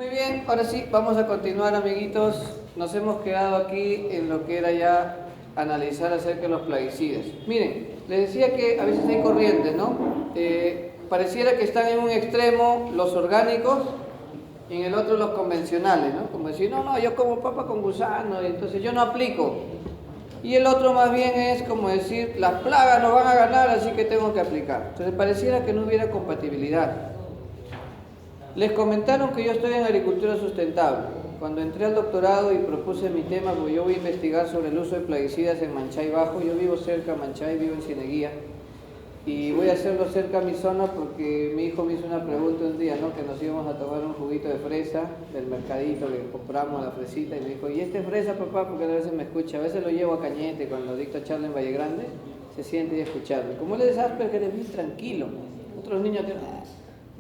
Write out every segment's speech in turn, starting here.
Muy bien, ahora sí, vamos a continuar, amiguitos. Nos hemos quedado aquí en lo que era ya analizar acerca de los plaguicidas. Miren, les decía que a veces hay corrientes, ¿no? Pareciera que están en un extremo los orgánicos y en el otro los convencionales, ¿no? Como decir, no, yo como papa con gusano, y entonces yo no aplico. Y el otro más bien es como decir, las plagas nos van a ganar, así que tengo que aplicar. Entonces pareciera que no hubiera compatibilidad. Les comentaron que yo estoy en agricultura sustentable. Cuando entré al doctorado y propuse mi tema, porque yo voy a investigar sobre el uso de plaguicidas en Manchay Bajo, yo vivo cerca de Manchay, vivo en Cieneguía, y voy a hacerlo cerca a mi zona porque mi hijo me hizo una pregunta un día, ¿no? Que nos íbamos a tomar un juguito de fresa del mercadito que compramos, la fresita, y me dijo, ¿y este fresa, papá? Porque a veces me escucha, a veces lo llevo a Cañete cuando dicto charla en Valle Grande, se siente y escucharme. Como él es Asperger, eres bien tranquilo. Otros niños tienen,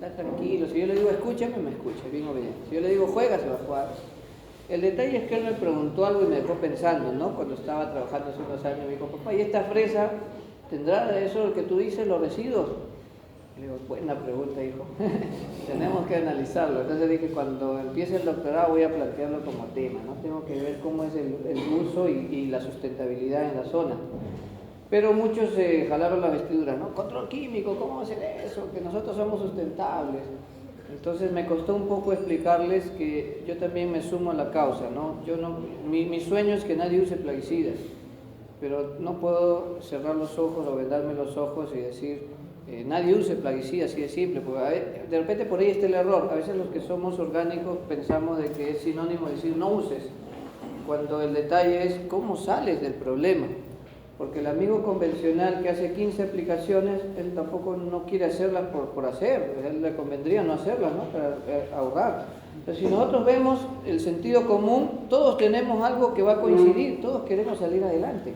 está tranquilo. Si yo le digo escúchame, me escucha, bien obediente. Si yo le digo juega, se va a jugar. El detalle es que él me preguntó algo y me dejó pensando, ¿no? Cuando estaba trabajando hace unos años, me dijo, papá, ¿y esta fresa tendrá eso lo que tú dices, los residuos? Le digo, buena pregunta, hijo. Tenemos que analizarlo. Entonces dije, cuando empiece el doctorado voy a plantearlo como tema, ¿no? Tengo que ver cómo es el uso y la sustentabilidad en la zona. Pero muchos se jalaron la vestidura, ¿no? Control químico, ¿cómo va a ser eso? Que nosotros somos sustentables. Entonces me costó un poco explicarles que yo también me sumo a la causa, ¿no? Mi sueño es que nadie use plaguicidas, pero no puedo cerrar los ojos o vendarme los ojos y decir nadie use plaguicidas, así de simple, porque de repente por ahí está el error. A veces los que somos orgánicos pensamos de que es sinónimo de decir no uses, cuando el detalle es cómo sales del problema. Porque el amigo convencional que hace 15 aplicaciones, él tampoco no quiere hacerlas por hacer, a él le convendría no hacerlas, ¿no? Para ahorrar. Entonces, si nosotros vemos el sentido común, todos tenemos algo que va a coincidir, todos queremos salir adelante.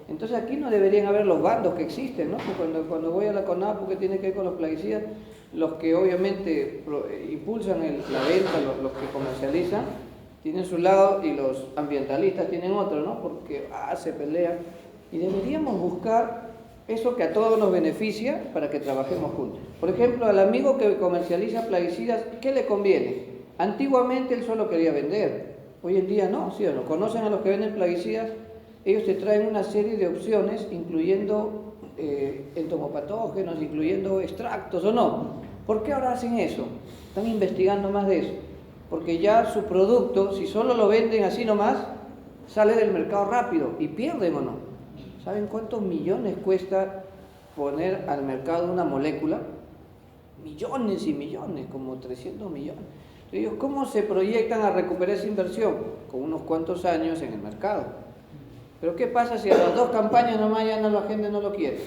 Entonces aquí no deberían haber los bandos que existen, ¿no? Cuando voy a la CONAPU, que tiene que ver con los plaguicidas, los que obviamente impulsan la venta, los que comercializan, tienen su lado y los ambientalistas tienen otro, ¿no? Porque se pelean. Y deberíamos buscar eso que a todos nos beneficia para que trabajemos juntos. Por ejemplo, al amigo que comercializa plaguicidas, ¿qué le conviene? Antiguamente él solo quería vender, hoy en día no, ¿sí o no? ¿Conocen a los que venden plaguicidas? Ellos te traen una serie de opciones, incluyendo entomopatógenos, incluyendo extractos o no. ¿Por qué ahora hacen eso? Están investigando más de eso. Porque ya su producto, si solo lo venden así nomás, sale del mercado rápido y pierden o no. ¿Saben cuántos millones cuesta poner al mercado una molécula? Millones y millones, como 300 millones. Ellos, ¿cómo se proyectan a recuperar esa inversión? Con unos cuantos años en el mercado. Pero ¿qué pasa si a las 2 campañas nomás ya la gente no lo quiere?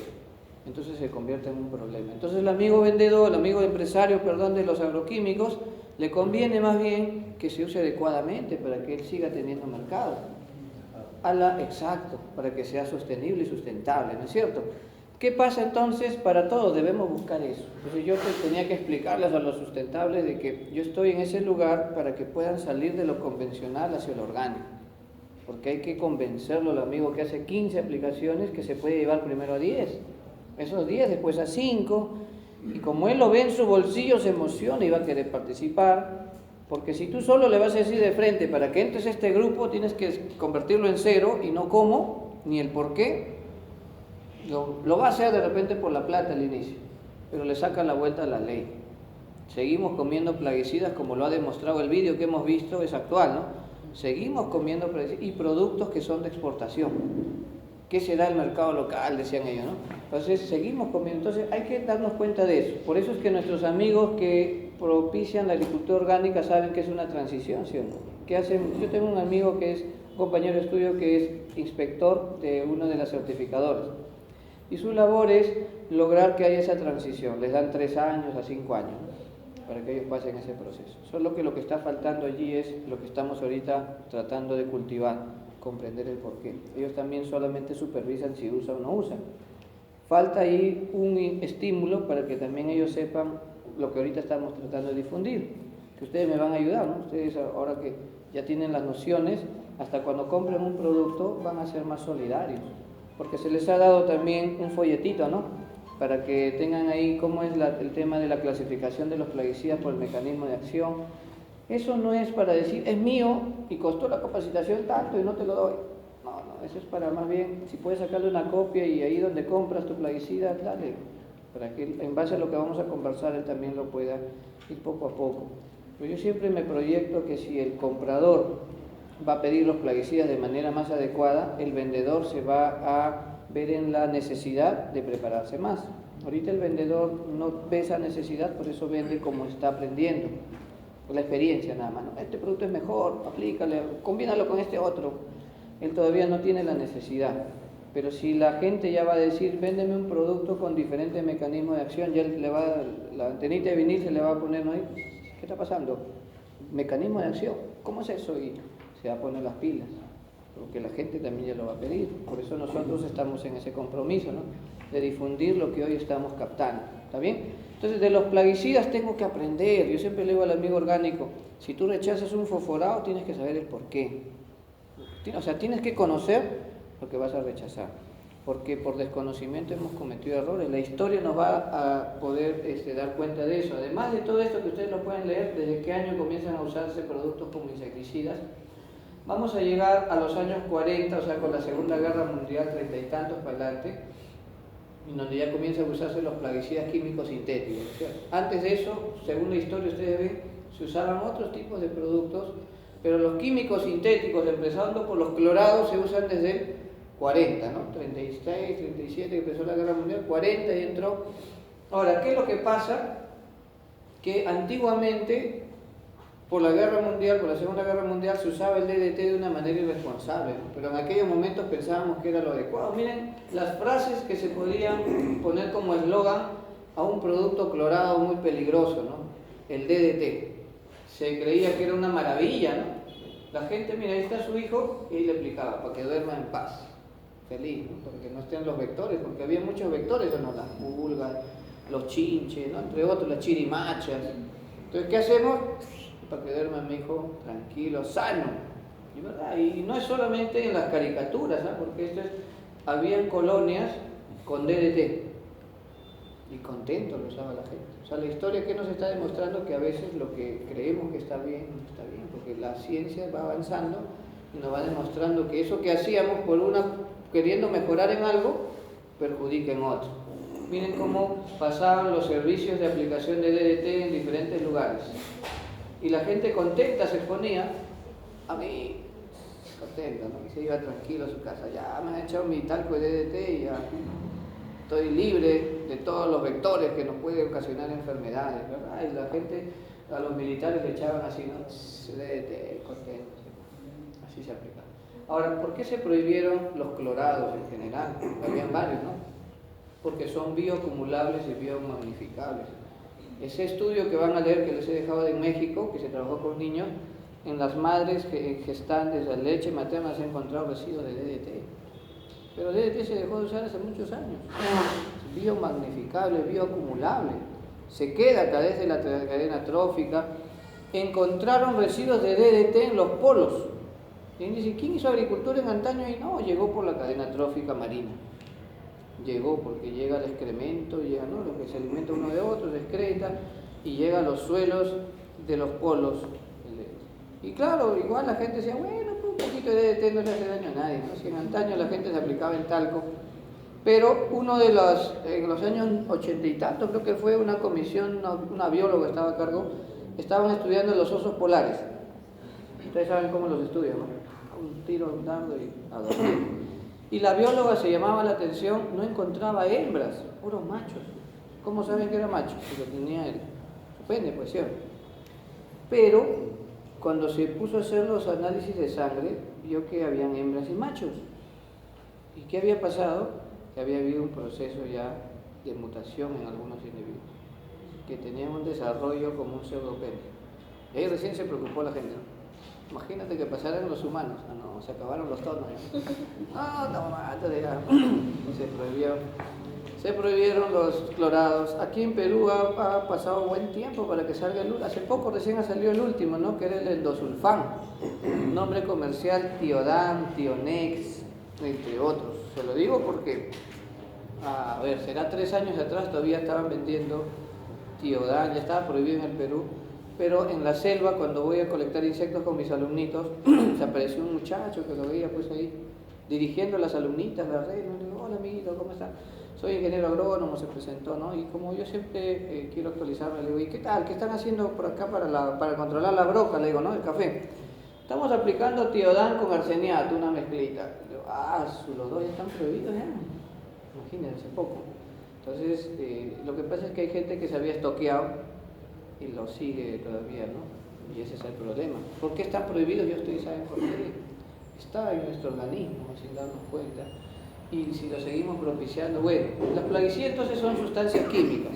Entonces se convierte en un problema. Entonces el amigo vendedor, el amigo empresario, de los agroquímicos, le conviene más bien que se use adecuadamente para que él siga teniendo mercado. Exacto, para que sea sostenible y sustentable, ¿no es cierto? ¿Qué pasa entonces? Para todos debemos buscar eso. Entonces yo tenía que explicarles a los sustentables de que yo estoy en ese lugar para que puedan salir de lo convencional hacia lo orgánico. Porque hay que convencerlo al amigo que hace 15 aplicaciones que se puede llevar primero a 10. Esos 10 después a 5. Y como él lo ve en su bolsillo, se emociona y va a querer participar. Porque si tú solo le vas a decir de frente, para que entres a este grupo tienes que convertirlo en cero y no cómo, ni el por qué. Lo va a hacer de repente por la plata al inicio, pero le saca la vuelta a la ley. Seguimos comiendo plaguicidas como lo ha demostrado el vídeo que hemos visto, es actual, ¿no? Seguimos comiendo plaguicidas y productos que son de exportación. ¿Qué será el mercado local? Decían ellos, ¿no? Entonces seguimos comiendo. Entonces hay que darnos cuenta de eso. Por eso es que nuestros amigos que propician la agricultura orgánica saben que es una transición, ¿sí o no? ¿Qué hacen? Yo tengo un amigo que es un compañero de estudio que es inspector de una de las certificadoras. Y su labor es lograr que haya esa transición. Les dan 3 años a 5 años, ¿no? Para que ellos pasen ese proceso. Solo que lo que está faltando allí es lo que estamos ahorita tratando de cultivar, comprender el porqué. Ellos también solamente supervisan si usan o no usan. Falta ahí un estímulo para que también ellos sepan lo que ahorita estamos tratando de difundir. Que ustedes me van a ayudar, ¿no? Ustedes ahora que ya tienen las nociones, hasta cuando compren un producto van a ser más solidarios. Porque se les ha dado también un folletito, ¿no? Para que tengan ahí cómo es el tema de la clasificación de los plaguicidas por el mecanismo de acción. Eso no es para decir, es mío y costó la capacitación tanto y no te lo doy. No, eso es para más bien, si puedes sacarle una copia y ahí donde compras tu plaguicida, dale, para que en base a lo que vamos a conversar él también lo pueda ir poco a poco. Pero yo siempre me proyecto que si el comprador va a pedir los plaguicidas de manera más adecuada, el vendedor se va a ver en la necesidad de prepararse más. Ahorita el vendedor no ve esa necesidad, por eso vende como está aprendiendo. La experiencia nada más, ¿no? Este producto es mejor, aplícale, combínalo con este otro. Él todavía no tiene la necesidad. Pero si la gente ya va a decir, véndeme un producto con diferentes mecanismos de acción, ya le va, la antenita de vinil se le va a poner, ¿no? ¿Qué está pasando? Mecanismo de acción, ¿cómo es eso? Y se va a poner las pilas, porque la gente también ya lo va a pedir. Por eso nosotros estamos en ese compromiso, ¿no? De difundir lo que hoy estamos captando, ¿está bien? Entonces, de los plaguicidas tengo que aprender. Yo siempre le digo al amigo orgánico, si tú rechazas un fosforado, tienes que saber el por qué. O sea, tienes que conocer lo que vas a rechazar. Porque por desconocimiento hemos cometido errores. La historia nos va a poder dar cuenta de eso. Además de todo esto que ustedes lo pueden leer, desde qué año comienzan a usarse productos como insecticidas, vamos a llegar a los años 40, o sea, con la Segunda Guerra Mundial, 30 y tantos para adelante, en donde ya comienzan a usarse los plaguicidas químicos sintéticos. O sea, antes de eso, según la historia ustedes ven, se usaban otros tipos de productos, pero los químicos sintéticos, empezando por los clorados, se usan desde 40, ¿no? 36, 37, que empezó la Guerra Mundial, 40 y entró. Ahora, ¿qué es lo que pasa? Que antiguamente, por la Guerra Mundial, por la Segunda Guerra Mundial, se usaba el DDT de una manera irresponsable, ¿no? Pero en aquellos momentos pensábamos que era lo adecuado. Miren las frases que se podían poner como eslogan a un producto clorado muy peligroso, ¿no? El DDT. Se creía que era una maravilla, ¿no? La gente, mira, ahí está su hijo, y le explicaba, para que duerma en paz, feliz, ¿no? Porque no estén los vectores, porque había muchos vectores, ¿no? Las pulgas, los chinches, ¿no? Entre otros, las chirimachas. Entonces, ¿qué hacemos? Para que duerma mi hijo tranquilo, sano. Y, ¿verdad? Y no es solamente en las caricaturas, ¿eh? Porque habían colonias con DDT y contento lo usaba la gente. O sea, la historia que nos está demostrando que a veces lo que creemos que está bien, no está bien, porque la ciencia va avanzando y nos va demostrando que eso que hacíamos queriendo mejorar en algo, perjudica en otro. Miren cómo pasaban los servicios de aplicación de DDT en diferentes lugares. Y la gente contenta se exponía, a mí contenta, ¿no? Y se iba tranquilo a su casa, ya me han echado mi talco de DDT y ya estoy libre de todos los vectores que nos pueden ocasionar enfermedades, ¿verdad? Y la gente, a los militares le echaban así, ¿no? DDT, contento, así se aplicaba. Ahora, ¿por qué se prohibieron los clorados en general? Habían varios, ¿no? Porque son bioacumulables y biomagnificables. Ese estudio que van a leer, que les he dejado de México, que se trabajó con niños, en las madres gestantes, la leche materna se ha encontrado residuos de DDT. Pero DDT se dejó de usar hace muchos años. Es biomagnificable, bioacumulable. Se queda a través de la cadena trófica. Encontraron residuos de DDT en los polos. Y dice, ¿quién hizo agricultura en antaño? Y no, llegó por la cadena trófica marina. Llegó porque llega el excremento, llega, ¿no? Lo que se alimenta uno de otro, se excreta y llega a los suelos de los polos. Y claro, igual la gente decía, bueno, pues un poquito de DDT no le hace daño a nadie, ¿no? Si en antaño la gente se aplicaba en talco, pero en los años 80 y tanto, creo que fue una comisión, una bióloga estaba a cargo, estaban estudiando los osos polares. Ustedes saben cómo los estudian, ¿no? Un tiro, un dardo y a dormir. Y la bióloga se llamaba la atención, no encontraba hembras, puros machos. ¿Cómo saben que era macho? Porque tenía su pene, pues sí. Pero cuando se puso a hacer los análisis de sangre, vio que habían hembras y machos. ¿Y qué había pasado? Que había habido un proceso ya de mutación en algunos individuos, que tenían un desarrollo como un pseudopene. Y ahí recién se preocupó la gente, ¿no? Imagínate que pasaran los humanos. Ah, no, se acabaron los tonos. Entonces ya se prohibieron los clorados. Aquí en Perú ha pasado buen tiempo para que salga el último. Hace poco recién ha salido el último, ¿no? Que era el endosulfán. Nombre comercial Tiodan, Tionex, entre otros. Se lo digo porque, a ver, será 3 años atrás todavía estaban vendiendo Tiodan, ya estaba prohibido en el Perú. pero en la selva, cuando voy a colectar insectos con mis alumnitos, se apareció un muchacho que lo veía pues ahí, dirigiendo a las alumnitas la red. Le digo, hola amiguito, ¿cómo está? Soy ingeniero agrónomo, se presentó, ¿no? Y como yo siempre quiero actualizarme, le digo, ¿y qué tal? ¿Qué están haciendo por acá para controlar la broca? Le digo, ¿no? El café. Estamos aplicando tiodán con arseniato, una mezclita. Le digo, los dos ya están prohibidos ya. Imagínense, poco. Entonces, lo que pasa es que hay gente que se había estoqueado y lo sigue todavía, ¿no? Y ese es el problema. ¿Por qué están prohibidos? Ya ustedes saben por qué. Está en nuestro organismo, sin darnos cuenta. Y si lo seguimos propiciando, bueno, las plaguicidas entonces son sustancias químicas.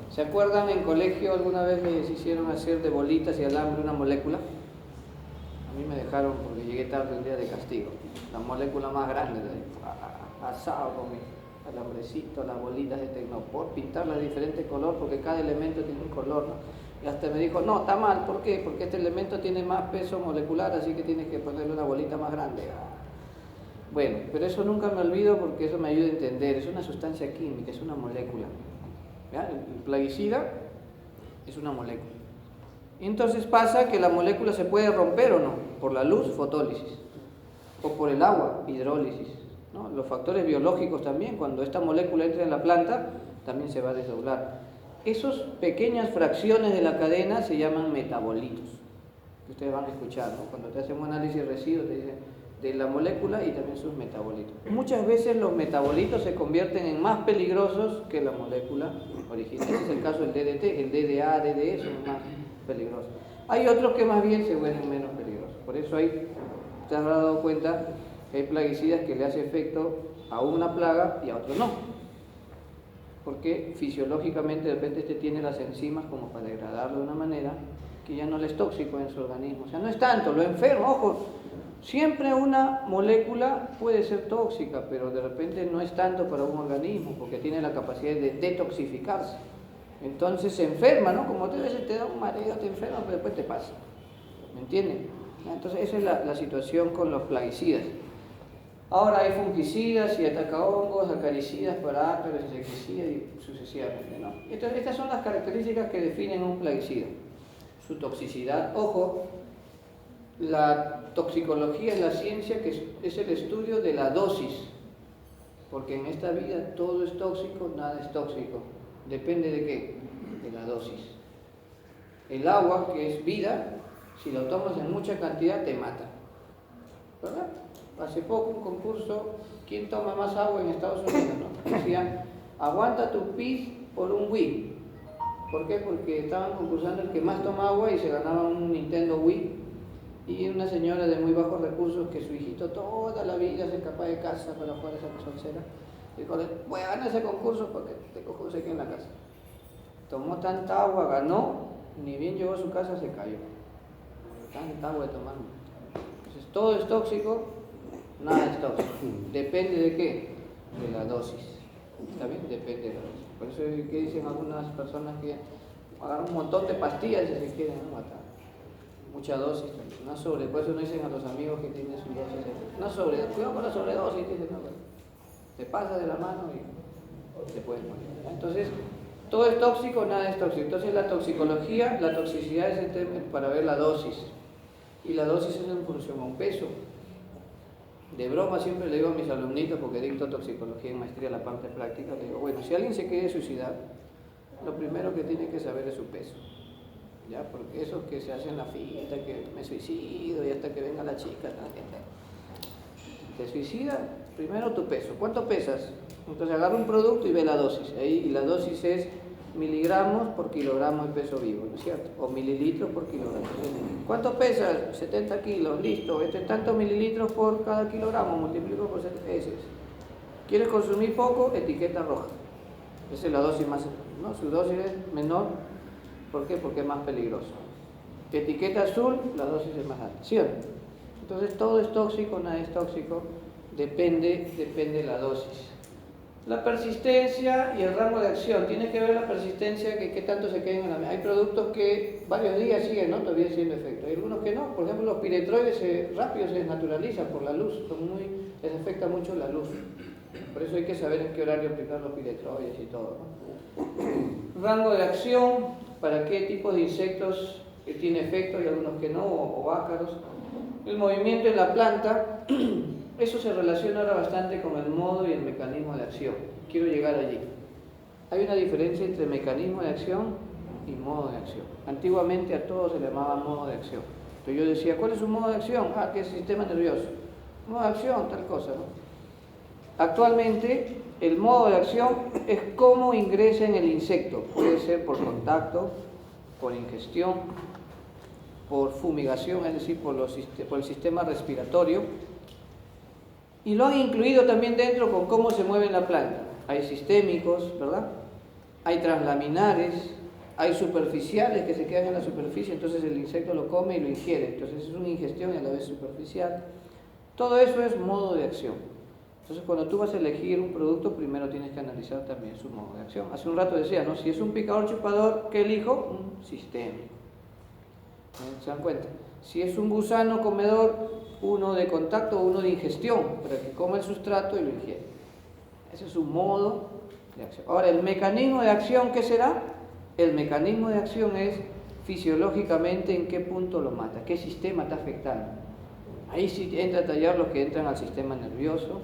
¿Se acuerdan en colegio alguna vez les hicieron hacer de bolitas y alambre una molécula? A mí me dejaron porque llegué tarde un día de castigo. La molécula más grande, asado con mi alambrecito, las bolitas de Tecnopor, pintarlas de diferente color porque cada elemento tiene un color, ¿no? Y hasta me dijo, no, está mal, ¿por qué? Porque este elemento tiene más peso molecular, así que tienes que ponerle una bolita más grande. Bueno, pero eso nunca me olvido porque eso me ayuda a entender, es una sustancia química, es una molécula. ¿Ya? El plaguicida es una molécula. Y entonces pasa que la molécula se puede romper o no, por la luz, fotólisis, o por el agua, hidrólisis, ¿no? Los factores biológicos también, cuando esta molécula entra en la planta, también se va a desdoblar. Esas pequeñas fracciones de la cadena se llaman metabolitos, que ustedes van a escuchar, ¿no? Cuando te hacen un análisis de residuos te dicen de la molécula y también sus metabolitos. Muchas veces los metabolitos se convierten en más peligrosos que la molécula original. Ese es el caso del DDT, el DDA, DDE son más peligrosos. Hay otros que más bien se vuelven menos peligrosos. Por eso te has dado cuenta que hay plaguicidas que le hace efecto a una plaga y a otro no. Porque fisiológicamente de repente tiene las enzimas como para degradarlo de una manera que ya no le es tóxico en su organismo. O sea, no es tanto, lo enferma, ojo. Siempre una molécula puede ser tóxica, pero de repente no es tanto para un organismo, porque tiene la capacidad de detoxificarse. Entonces se enferma, ¿no? Como a veces te da un mareo, te enferma, pero después te pasa. ¿Me entienden? Entonces esa es la situación con los plaguicidas. Ahora hay fungicidas y atacahongos, acaricidas para ácaros, insecticidas y sucesivamente, ¿no? Entonces estas son las características que definen un plaguicida. Su toxicidad, ojo. La toxicología es la ciencia que es el estudio de la dosis, porque en esta vida todo es tóxico, nada es tóxico. Depende de qué, de la dosis. El agua, que es vida, si lo tomas en mucha cantidad te mata, ¿verdad? Hace poco un concurso, ¿quién toma más agua en Estados Unidos? ¿No? Decían, aguanta tu pis por un Wii. ¿Por qué? Porque estaban concursando el que más toma agua y se ganaba un Nintendo Wii. Y una señora de muy bajos recursos que su hijito toda la vida se escapa de casa para jugar a esa soncera. Dijo, voy a ganar ese concurso porque te cojo un seque en la casa. Tomó tanta agua, ganó, ni bien llegó a su casa se cayó. Tanta agua de tomar. Entonces todo es tóxico, nada es tóxico. Depende de qué, de la dosis. ¿Está bien? Depende de la dosis. Por eso es que dicen algunas personas que agarran un montón de pastillas y se quieren matar. Mucha dosis, no sobre, por eso no dicen a los amigos que tienen su dosis, no sobre, cuidado con la sobredosis, dicen, no, te pasa de la mano y te puedes morir. Entonces, todo es tóxico, nada es tóxico. Entonces la toxicología, la toxicidad es el tema para ver la dosis, y la dosis es en función a un peso. De broma siempre le digo a mis alumnitos, porque dicto toxicología en maestría, la parte práctica, le digo, bueno, si alguien se quiere suicidar, lo primero que tiene que saber es su peso. ¿Ya? Porque esos que se hacen la fiesta, que me suicido y hasta que venga la chica, te suicida, primero tu peso. ¿Cuánto pesas? Entonces agarra un producto y ve la dosis. Ahí, y la dosis es miligramos por kilogramo de peso vivo, ¿no es cierto? O mililitros por kilogramo. ¿Cuánto pesas? 70 kilos, listo. Tantos mililitros por cada kilogramo, multiplico por 7 veces. ¿Quieres consumir poco? Etiqueta roja. Esa es la dosis más, ¿no? Su dosis es menor. ¿Por qué? Porque es más peligroso. Etiqueta azul, la dosis es más alta. ¿Sí o no? Entonces todo es tóxico, nada es tóxico, depende de la dosis. La persistencia y el rango de acción. Tiene que ver la persistencia, que qué tanto se queden en la. Hay productos que varios días siguen, ¿no? Todavía haciendo efecto. Hay algunos que no. Por ejemplo, los piretroides rápido se desnaturalizan por la luz. Les afecta mucho la luz. Por eso hay que saber en qué horario aplicar los piretroides y todo, ¿no? Rango de acción. ¿Para qué tipo de insectos que tiene efecto y algunos que no, o ácaros. El movimiento en la planta, eso se relaciona ahora bastante con el modo y el mecanismo de acción. Quiero llegar allí. Hay una diferencia entre mecanismo de acción y modo de acción. Antiguamente a todos se le llamaba modo de acción. Entonces yo decía, ¿cuál es un modo de acción? Ah, que es el sistema nervioso. Modo de acción, tal cosa, ¿no? Actualmente, el modo de acción es cómo ingresa en el insecto. Puede ser por contacto, por ingestión, por fumigación, es decir, por el sistema respiratorio. Y lo han incluido también dentro con cómo se mueve en la planta. Hay sistémicos, ¿verdad? Hay translaminares, hay superficiales que se quedan en la superficie, entonces el insecto lo come y lo ingiere. Entonces es una ingestión y a la vez superficial. Todo eso es modo de acción. Entonces cuando tú vas a elegir un producto, primero tienes que analizar también su modo de acción. Hace un rato decía, ¿no? Si es un picador chupador, ¿qué elijo? Un sistémico. ¿Se dan cuenta? Si es un gusano comedor, uno de contacto, uno de ingestión, para que coma el sustrato y lo ingiere. Ese es su modo de acción. Ahora, el mecanismo de acción, ¿qué será? El mecanismo de acción es fisiológicamente en qué punto lo mata, qué sistema está afectando. Ahí sí entra a tallar los que entran al sistema nervioso,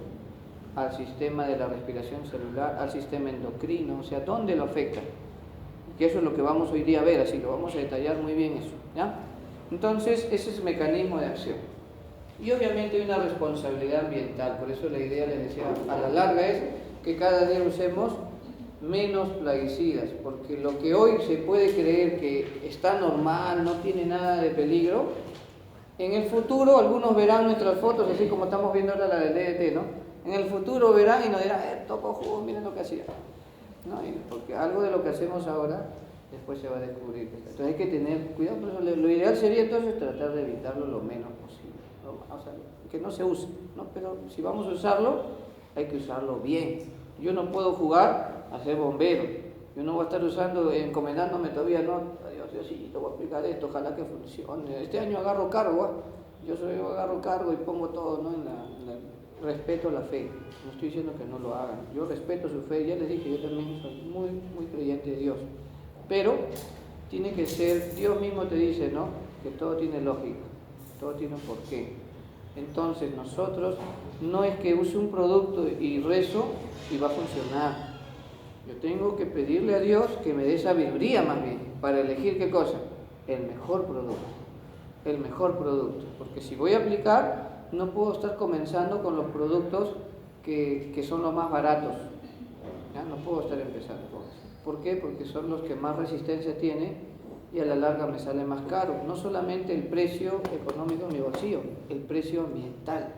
al sistema de la respiración celular, al sistema endocrino, o sea, ¿dónde lo afecta? Que eso es lo que vamos hoy día a ver, así lo vamos a detallar muy bien eso, ¿ya? Entonces, ese es el mecanismo de acción. Y obviamente hay una responsabilidad ambiental, por eso la idea, les decía, a la larga es que cada día usemos menos plaguicidas, porque lo que hoy se puede creer que está normal, no tiene nada de peligro, en el futuro algunos verán nuestras fotos, así como estamos viendo ahora la del DDT, ¿no? En el futuro verán y nos dirán, tocó jugo, miren lo que hacía. ¿No? Porque algo de lo que hacemos ahora después se va a descubrir. Entonces hay que tener cuidado, por eso lo ideal sería entonces tratar de evitarlo lo menos posible, ¿no? O sea, que no se use, ¿no? Pero si vamos a usarlo, hay que usarlo bien. Yo no puedo jugar a ser bombero, yo no voy a estar usando, encomendándome todavía, no, Dios, Diosito, voy a aplicar esto, ojalá que funcione. Este año agarro cargo, yo agarro cargo y pongo todo, ¿no? Respeto la fe, no estoy diciendo que no lo hagan, yo respeto su fe, ya les dije, yo también soy muy, muy creyente de Dios, pero tiene que ser, Dios mismo te dice, ¿no? Que todo tiene lógica, todo tiene un porqué. Entonces nosotros no es que use un producto y rezo y va a funcionar. Yo tengo que pedirle a Dios que me dé sabiduría más bien, para elegir qué cosa, el mejor producto, porque si voy a aplicar, no puedo estar comenzando con los productos que son los más baratos, ¿ya? No puedo estar empezando con eso. ¿Por qué? Porque son los que más resistencia tienen y a la larga me sale más caro. No solamente el precio económico en mi bolsillo, el precio ambiental.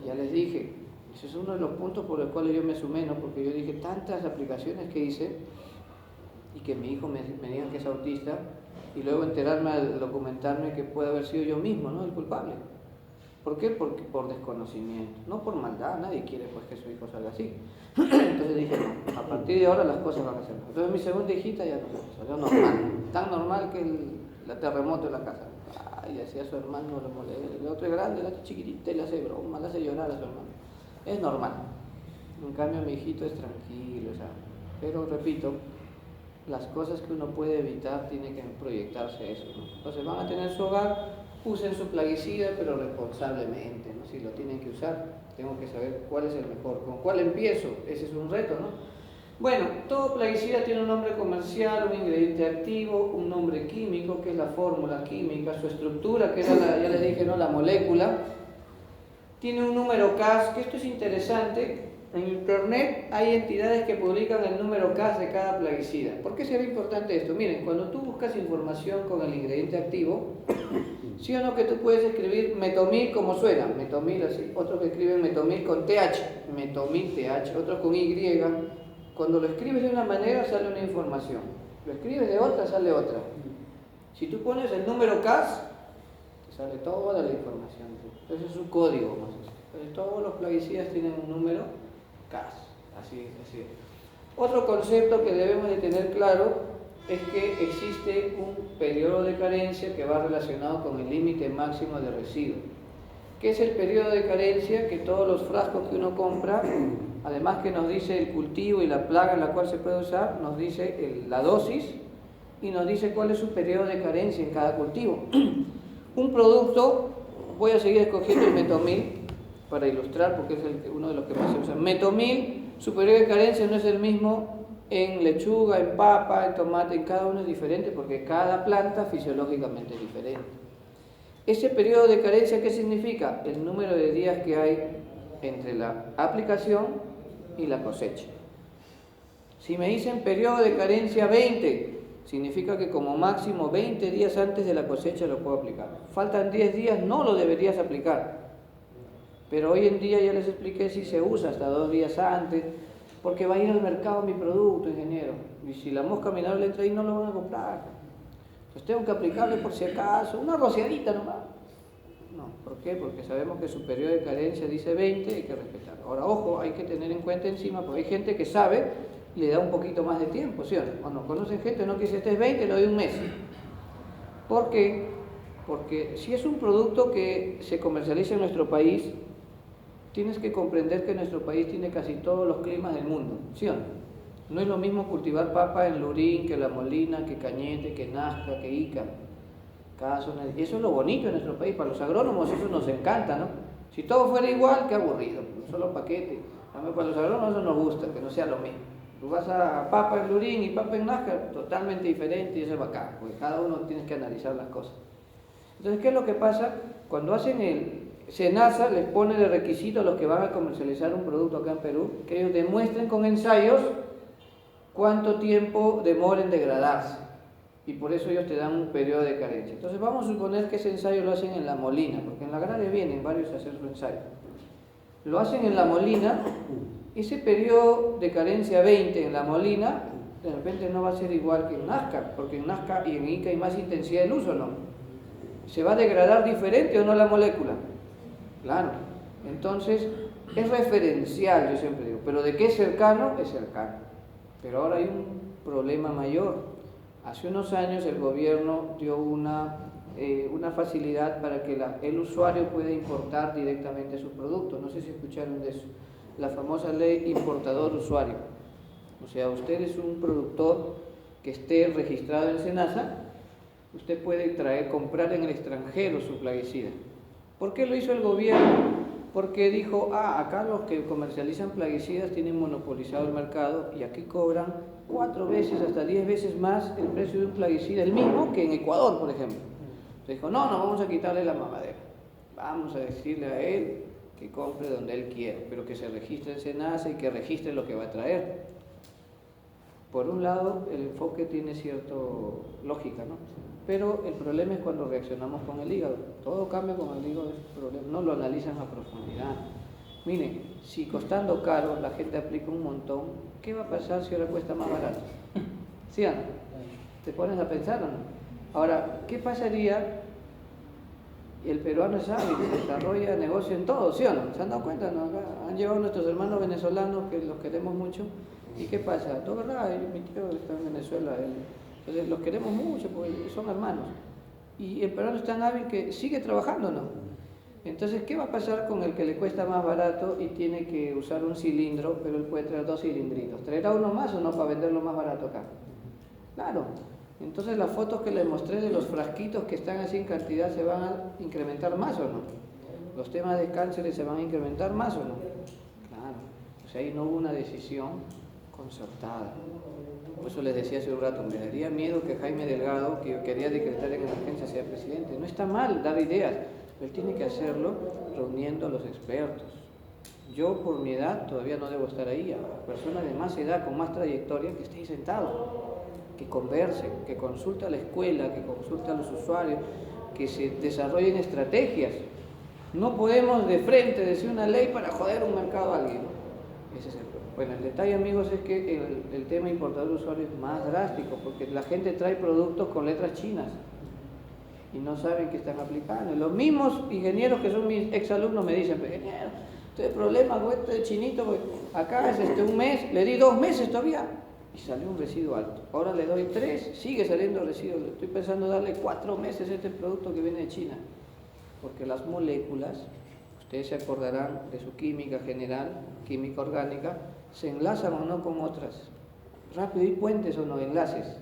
Ya les dije, ese es uno de los puntos por los cuales yo me sumé, ¿no? Porque yo dije, tantas aplicaciones que hice y que mi hijo me diga que es autista y luego enterarme al documentarme que puede haber sido yo mismo, ¿no? El culpable. ¿Por qué? Porque por desconocimiento, no por maldad, nadie quiere pues que su hijo salga así. Entonces dije, no, a partir de ahora las cosas van a ser. Entonces mi segunda hijita ya no salió normal, tan normal que el terremoto en la casa. Ay, hacía a su hermano, el otro es grande, el otro es chiquitita y le hace broma, le hace llorar a su hermano. Es normal. En cambio mi hijito es tranquilo, o sea, pero repito, las cosas que uno puede evitar tiene que proyectarse a eso, ¿no? Entonces van a tener su hogar, usen su plaguicida, pero responsablemente, ¿no? Si lo tienen que usar, tengo que saber cuál es el mejor, con cuál empiezo, ese es un reto, ¿no? Bueno, todo plaguicida tiene un nombre comercial, un ingrediente activo, un nombre químico, que es la fórmula química, su estructura, que era ya les dije, ¿no? La molécula, tiene un número CAS, que esto es interesante. En internet hay entidades que publican el número CAS de cada plaguicida. ¿Por qué será importante esto? Miren, cuando tú buscas información con el ingrediente activo, sí o no que tú puedes escribir metomil como suena, metomil así, otros que escriben metomil con TH, metomil TH, otros con Y. Cuando lo escribes de una manera sale una información, lo escribes de otra sale otra. Si tú pones el número CAS, te sale toda la información. Entonces es un código más. Entonces, todos los plaguicidas tienen un número CAS, así es. Otro concepto que debemos de tener claro es que existe un periodo de carencia que va relacionado con el límite máximo de residuo. ¿Qué es el periodo de carencia? Que todos los frascos que uno compra, además que nos dice el cultivo y la plaga en la cual se puede usar, nos dice la dosis y nos dice cuál es su periodo de carencia en cada cultivo. Un producto, voy a seguir escogiendo el metomil para ilustrar porque es uno de los que más se usa. Metomil, su periodo de carencia no es el mismo en lechuga, en papa, en tomate, en cada uno es diferente porque cada planta fisiológicamente es diferente. Ese periodo de carencia, ¿qué significa? El número de días que hay entre la aplicación y la cosecha. Si me dicen periodo de carencia 20, significa que como máximo 20 días antes de la cosecha lo puedo aplicar. Faltan 10 días, no lo deberías aplicar. Pero hoy en día ya les expliqué si se usa hasta 2 días antes, porque va a ir al mercado mi producto, ingeniero. Y si la mosca mineral entra ahí, no lo van a comprar. Pues tengo que aplicarle por si acaso, una rociadita nomás. No, ¿por qué? Porque sabemos que su periodo de carencia dice 20, hay que respetar. Ahora, ojo, hay que tener en cuenta encima, porque hay gente que sabe y le da un poquito más de tiempo, ¿sí o no? Cuando conocen gente, no que si este es 20, le doy un mes. ¿Por qué? Porque si es un producto que se comercializa en nuestro país, tienes que comprender que nuestro país tiene casi todos los climas del mundo, ¿sí o no? No es lo mismo cultivar papa en Lurín, que La Molina, que Cañete, que Nazca, que Ica. Y eso es lo bonito de nuestro país. Para los agrónomos eso nos encanta, ¿no? Si todo fuera igual, qué aburrido, solo paquete. A mí, para los agrónomos eso nos gusta, que no sea lo mismo. Tú vas a papa en Lurín y papa en Nazca, totalmente diferente y eso es bacán, porque cada uno tiene que analizar las cosas. Entonces, ¿qué es lo que pasa? Cuando hacen el SENASA, les pone de requisito a los que van a comercializar un producto acá en Perú, que ellos demuestren con ensayos cuánto tiempo demora en degradarse. Y por eso ellos te dan un periodo de carencia. Entonces vamos a suponer que ese ensayo lo hacen en La Molina, porque en la agraria vienen varios a hacer su ensayo. Lo hacen en La Molina, ese periodo de carencia 20 en La Molina, de repente no va a ser igual que en Nazca, porque en Nazca y en Ica hay más intensidad del uso, ¿no? ¿Se va a degradar diferente o no la molécula? Claro. Entonces, es referencial, yo siempre digo, pero de qué es cercano, es cercano. Pero ahora hay un problema mayor. Hace unos años el gobierno dio una facilidad para que el usuario pueda importar directamente sus productos. No sé si escucharon de eso. La famosa ley importador-usuario. O sea, usted es un productor que esté registrado en SENASA, usted puede comprar en el extranjero su plaguicida. ¿Por qué lo hizo el gobierno? Porque dijo, acá los que comercializan plaguicidas tienen monopolizado el mercado y aquí cobran 4 veces, hasta 10 veces más el precio de un plaguicida, el mismo que en Ecuador, por ejemplo. Entonces dijo, no vamos a quitarle la mamadera. Vamos a decirle a él que compre donde él quiera, pero que se registre en SENASA y que registre lo que va a traer. Por un lado, el enfoque tiene cierta lógica, ¿no? Pero el problema es cuando reaccionamos con el hígado. Todo cambia con el hígado, es un problema. No lo analizan a profundidad. Miren, si costando caro la gente aplica un montón, ¿qué va a pasar si ahora cuesta más barato? ¿Sí o no? ¿Te pones a pensar o no? Ahora, ¿qué pasaría? El peruano es hábil, desarrolla negocio en todo, ¿sí o no? ¿Se han dado cuenta? ¿No? Han llevado a nuestros hermanos venezolanos, que los queremos mucho. ¿Y qué pasa? No, ¿verdad? Mi tío está en Venezuela. Entonces los queremos mucho porque son hermanos. Y el peruano es tan hábil que sigue trabajando, ¿no? Entonces, ¿qué va a pasar con el que le cuesta más barato y tiene que usar un cilindro, pero él puede traer 2 cilindritos? ¿Traerá uno más o no para venderlo más barato acá? Claro. Entonces las fotos que les mostré de los frasquitos que están así en cantidad se van a incrementar más o no. Los temas de cánceres se van a incrementar más o no. Claro. O sea, ahí no hubo una decisión concertada. Por eso les decía hace un rato, me daría miedo que Jaime Delgado, que quería decretar en emergencia, sea presidente. No está mal dar ideas, pero él tiene que hacerlo reuniendo a los expertos. Yo, por mi edad, todavía no debo estar ahí. A personas de más edad, con más trayectoria, que esté ahí sentado, que conversen, que consulte a la escuela, que consulte a los usuarios, que se desarrollen estrategias. No podemos de frente decir una ley para joder un mercado a alguien, ¿no? Ese es el problema. Bueno, el detalle, amigos, es que el tema importador usuario es más drástico, porque la gente trae productos con letras chinas y no saben que están aplicando. Y los mismos ingenieros que son mis exalumnos me dicen, ingeniero, este problema con este chinito, porque acá es un mes, le di 2 meses todavía y salió un residuo alto. Ahora le doy 3, sigue saliendo residuo. Estoy pensando darle 4 meses a este producto que viene de China, porque las moléculas, ustedes se acordarán de su química general, química orgánica, se enlazan o no con otras. Rápido, ¿hay puentes o no? Enlaces.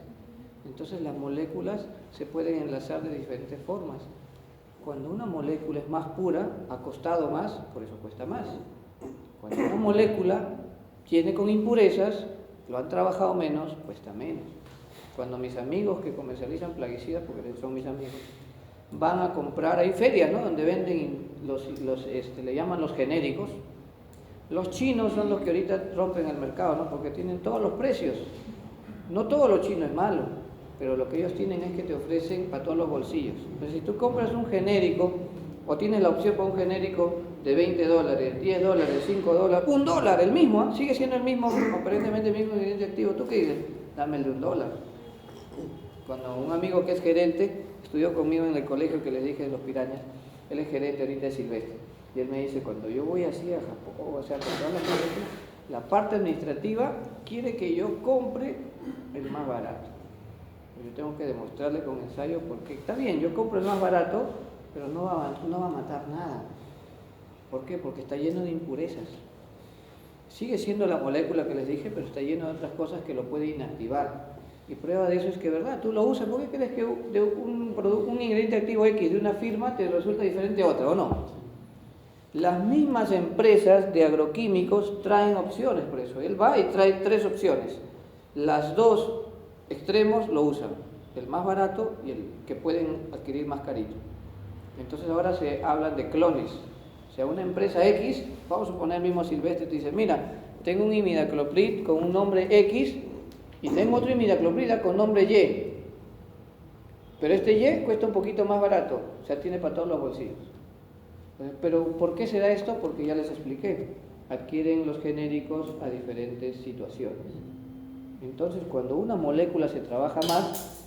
Entonces las moléculas se pueden enlazar de diferentes formas. Cuando una molécula es más pura, ha costado más, por eso cuesta más. Cuando una molécula tiene con impurezas, lo han trabajado menos, cuesta menos. Cuando mis amigos que comercializan plaguicidas, porque son mis amigos, van a comprar, hay ferias, ¿no?, donde venden le llaman los genéricos. Los chinos son los que ahorita rompen el mercado, ¿no?, porque tienen todos los precios. No todo lo chino es malo, pero lo que ellos tienen es que te ofrecen para todos los bolsillos. Entonces, si tú compras un genérico, o tienes la opción para un genérico de $20, $10, $5, $1, el mismo, ¿eh? Sigue siendo el mismo, aparentemente el mismo ingrediente activo. ¿Tú qué dices? Dame el de $1. Cuando un amigo que es gerente, estudió conmigo en el colegio que les dije de los pirañas, él es gerente ahorita de Silvestre, y él me dice, cuando yo voy así a Japón, o sea, a comprar la parte administrativa quiere que yo compre el más barato. Yo tengo que demostrarle con ensayo, porque está bien, yo compro el más barato, pero no va a matar nada. ¿Por qué? Porque está lleno de impurezas. Sigue siendo la molécula que les dije, pero está lleno de otras cosas que lo puede inactivar. Y prueba de eso es que, ¿verdad?, tú lo usas. ¿Por qué crees que de un ingrediente activo X de una firma te resulta diferente a otra, o no? Las mismas empresas de agroquímicos traen opciones, por eso. Él va y trae 3 opciones. Las 2 extremos lo usan, el más barato y el que pueden adquirir más carito. Entonces ahora se hablan de clones. O sea, una empresa X, vamos a suponer el mismo Silvestre, te dice, mira, tengo un imidacloprid con un nombre X y tengo otro imidacloprid con nombre Y. Pero este Y cuesta un poquito más barato, o sea, tiene para todos los bolsillos. Pero ¿por qué se da esto? Porque ya les expliqué, adquieren los genéricos a diferentes situaciones. Entonces, cuando una molécula se trabaja más,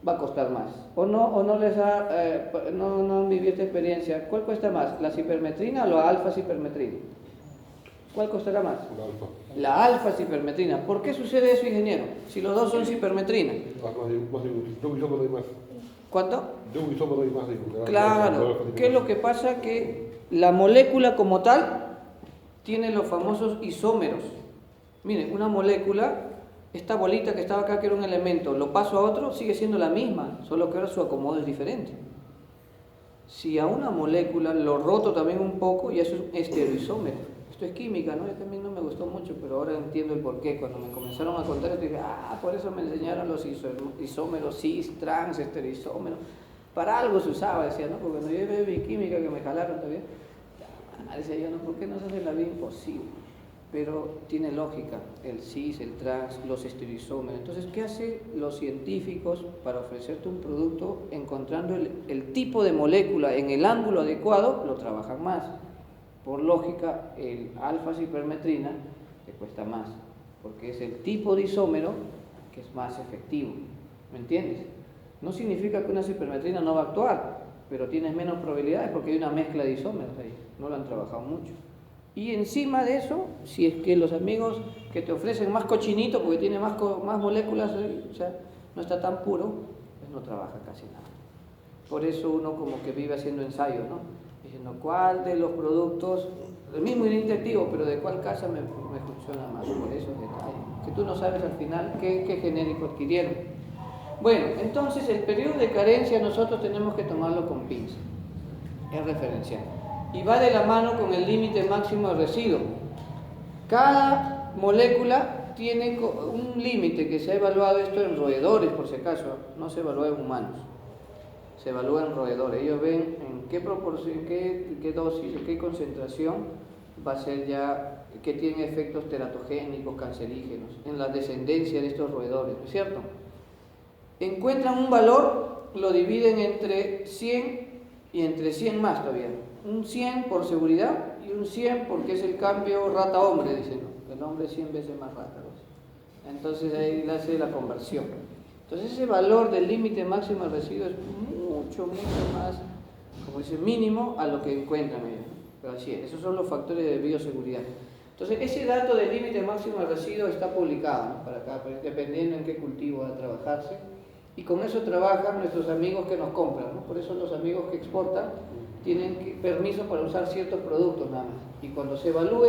va a costar más. ¿O no les no han vivido esta experiencia? ¿Cuál cuesta más? ¿La cipermetrina o la alfa-cipermetrina? ¿Cuál costará más? La alfa. La alfa-cipermetrina. ¿Por qué sucede eso, ingeniero? Si los dos son cipermetrina. Yo isómero y más. ¿Cuánto? Yo isómero y más. Claro. ¿Qué es lo que pasa? Que la molécula como tal tiene los famosos isómeros. Miren, una molécula, esta bolita que estaba acá, que era un elemento, lo paso a otro, sigue siendo la misma, solo que ahora su acomodo es diferente. Si a una molécula lo roto también un poco, ya es un estereoisómero. Esto es química, ¿no? Yo también no me gustó mucho, pero ahora entiendo el porqué. Cuando me comenzaron a contar esto, dije, por eso me enseñaron los isómeros, cis, trans, estereoisómeros. Para algo se usaba, decía, ¿no? Porque cuando yo veo bioquímica, que me jalaron también, decía yo, no, ¿por qué no se hace la vida imposible? Pero tiene lógica, el cis, el trans, los estereoisómeros. Entonces, ¿qué hacen los científicos para ofrecerte un producto? Encontrando el tipo de molécula en el ángulo adecuado, lo trabajan más. Por lógica, el alfa-cipermetrina te cuesta más, porque es el tipo de isómero que es más efectivo. ¿Me entiendes? No significa que una cipermetrina no va a actuar, pero tienes menos probabilidades porque hay una mezcla de isómeros ahí. No lo han trabajado mucho. Y encima de eso, si es que los amigos que te ofrecen más cochinito, porque tiene más moléculas, o sea, no está tan puro, pues no trabaja casi nada. Por eso uno como que vive haciendo ensayos, ¿no? Diciendo cuál de los productos, el mismo ingrediente activo, pero de cuál casa me funciona más, por esos detalles. Que tú no sabes al final qué genérico adquirieron. Bueno, entonces el periodo de carencia nosotros tenemos que tomarlo con pinza, es referencial. Y va de la mano con el límite máximo de residuo. Cada molécula tiene un límite que se ha evaluado, esto en roedores por si acaso, no se evalúa en humanos, se evalúa en roedores. Ellos ven en qué proporción, qué dosis, en qué concentración va a ser ya, que tiene efectos teratogénicos, cancerígenos, en la descendencia de estos roedores, ¿no es cierto? Encuentran un valor, lo dividen entre 100 y entre 100 más todavía. Un 100 por seguridad y un 100 porque es el cambio rata-hombre, dicen, ¿no? El hombre es 100 veces más rata, ¿no? Entonces ahí le hace la conversión. Entonces ese valor del límite máximo de residuo es mucho más, como dice, mínimo a lo que encuentran ellos. Pero así es, esos son los factores de bioseguridad. Entonces ese dato del límite máximo de residuo está publicado, ¿no?, para acá, dependiendo en qué cultivo va a trabajarse. Y con eso trabajan nuestros amigos que nos compran, ¿no? Por eso los amigos que exportan tienen permiso para usar ciertos productos nada más. Y cuando se evalúe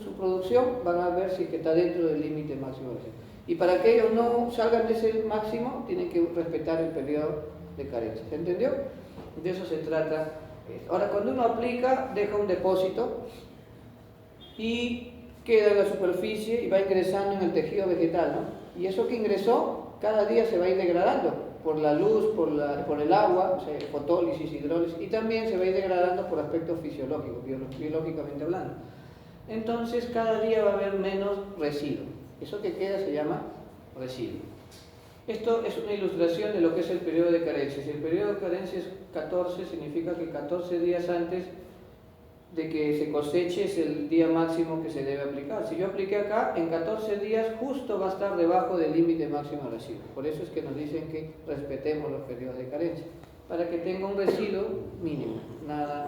su producción, van a ver si está dentro del límite máximo de residuo. Y para que ellos no salgan de ese máximo, tienen que respetar el periodo de carencia. ¿Se entendió? De eso se trata. Ahora, cuando uno aplica, deja un depósito y queda en la superficie y va ingresando en el tejido vegetal, ¿no? Y eso que ingresó, cada día se va a ir degradando por la luz, por el agua, o sea, fotólisis, hidrólisis, y también se va a ir degradando por aspectos fisiológicos, biológicamente hablando. Entonces, cada día va a haber menos residuo. Eso que queda se llama residuo. Esto es una ilustración de lo que es el periodo de carencia. Si el periodo de carencia es 14, significa que 14 días antes de que se coseche es el día máximo que se debe aplicar. Si yo apliqué acá, en 14 días justo va a estar debajo del límite máximo de residuo. Por eso es que nos dicen que respetemos los periodos de carencia, para que tenga un residuo mínimo, nada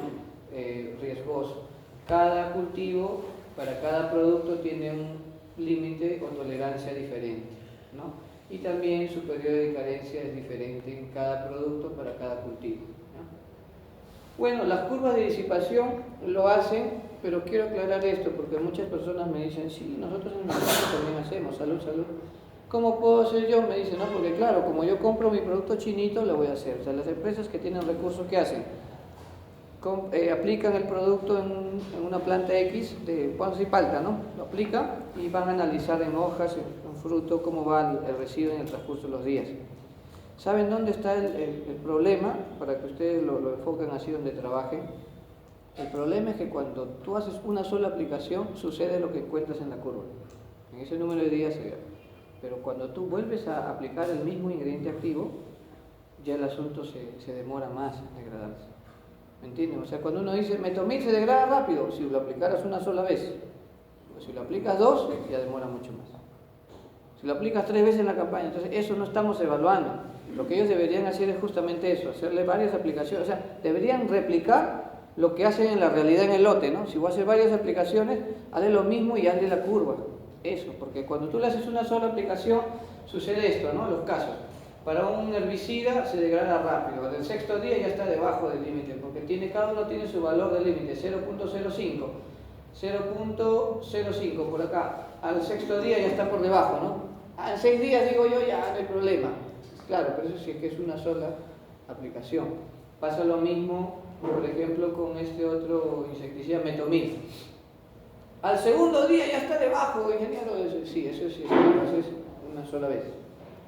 riesgoso. Cada cultivo, para cada producto, tiene un límite o tolerancia diferente, ¿no? Y también su periodo de carencia es diferente en cada producto para cada cultivo, ¿no? Bueno, las curvas de disipación lo hacen, pero quiero aclarar esto porque muchas personas me dicen, sí, nosotros en el mercado también hacemos, salud, salud. ¿Cómo puedo hacer yo? Me dicen, no, porque claro, como yo compro mi producto chinito, lo voy a hacer. O sea, las empresas que tienen recursos, ¿qué hacen? Aplican el producto en una planta X, vamos a decir palta, ¿no? Lo aplican y van a analizar en hojas, en fruto, cómo va el residuo en el transcurso de los días. ¿Saben dónde está el problema? Para que ustedes lo enfoquen así donde trabajen. El problema es que cuando tú haces una sola aplicación, sucede lo que encuentras en la curva. En ese número de días se ve. Pero cuando tú vuelves a aplicar el mismo ingrediente activo, ya el asunto se demora más en degradarse. ¿Me entienden? O sea, cuando uno dice metomil se degrada rápido, si lo aplicaras una sola vez. Pero si lo aplicas dos, ya demora mucho más. Si lo aplicas 3 veces en la campaña, entonces eso no estamos evaluando. Lo que ellos deberían hacer es justamente eso, hacerle varias aplicaciones. O sea, deberían replicar lo que hacen en la realidad en el lote, ¿no? Si voy a hacer varias aplicaciones, hazle lo mismo y hazle la curva. Eso, porque cuando tú le haces una sola aplicación, sucede esto, ¿no? Los casos. Para un herbicida se degrada rápido, al 6º día ya está debajo del límite, porque cada uno tiene su valor de límite, 0.05, 0.05 por acá, al 6º día ya está por debajo, ¿no? En 6 días digo yo, ya no hay problema. Claro, pero eso sí es que es una sola aplicación. Pasa lo mismo, por ejemplo, con este otro insecticida, metomil. Al 2º día ya está debajo, ingeniero. Sí, eso sí, eso es una sola vez.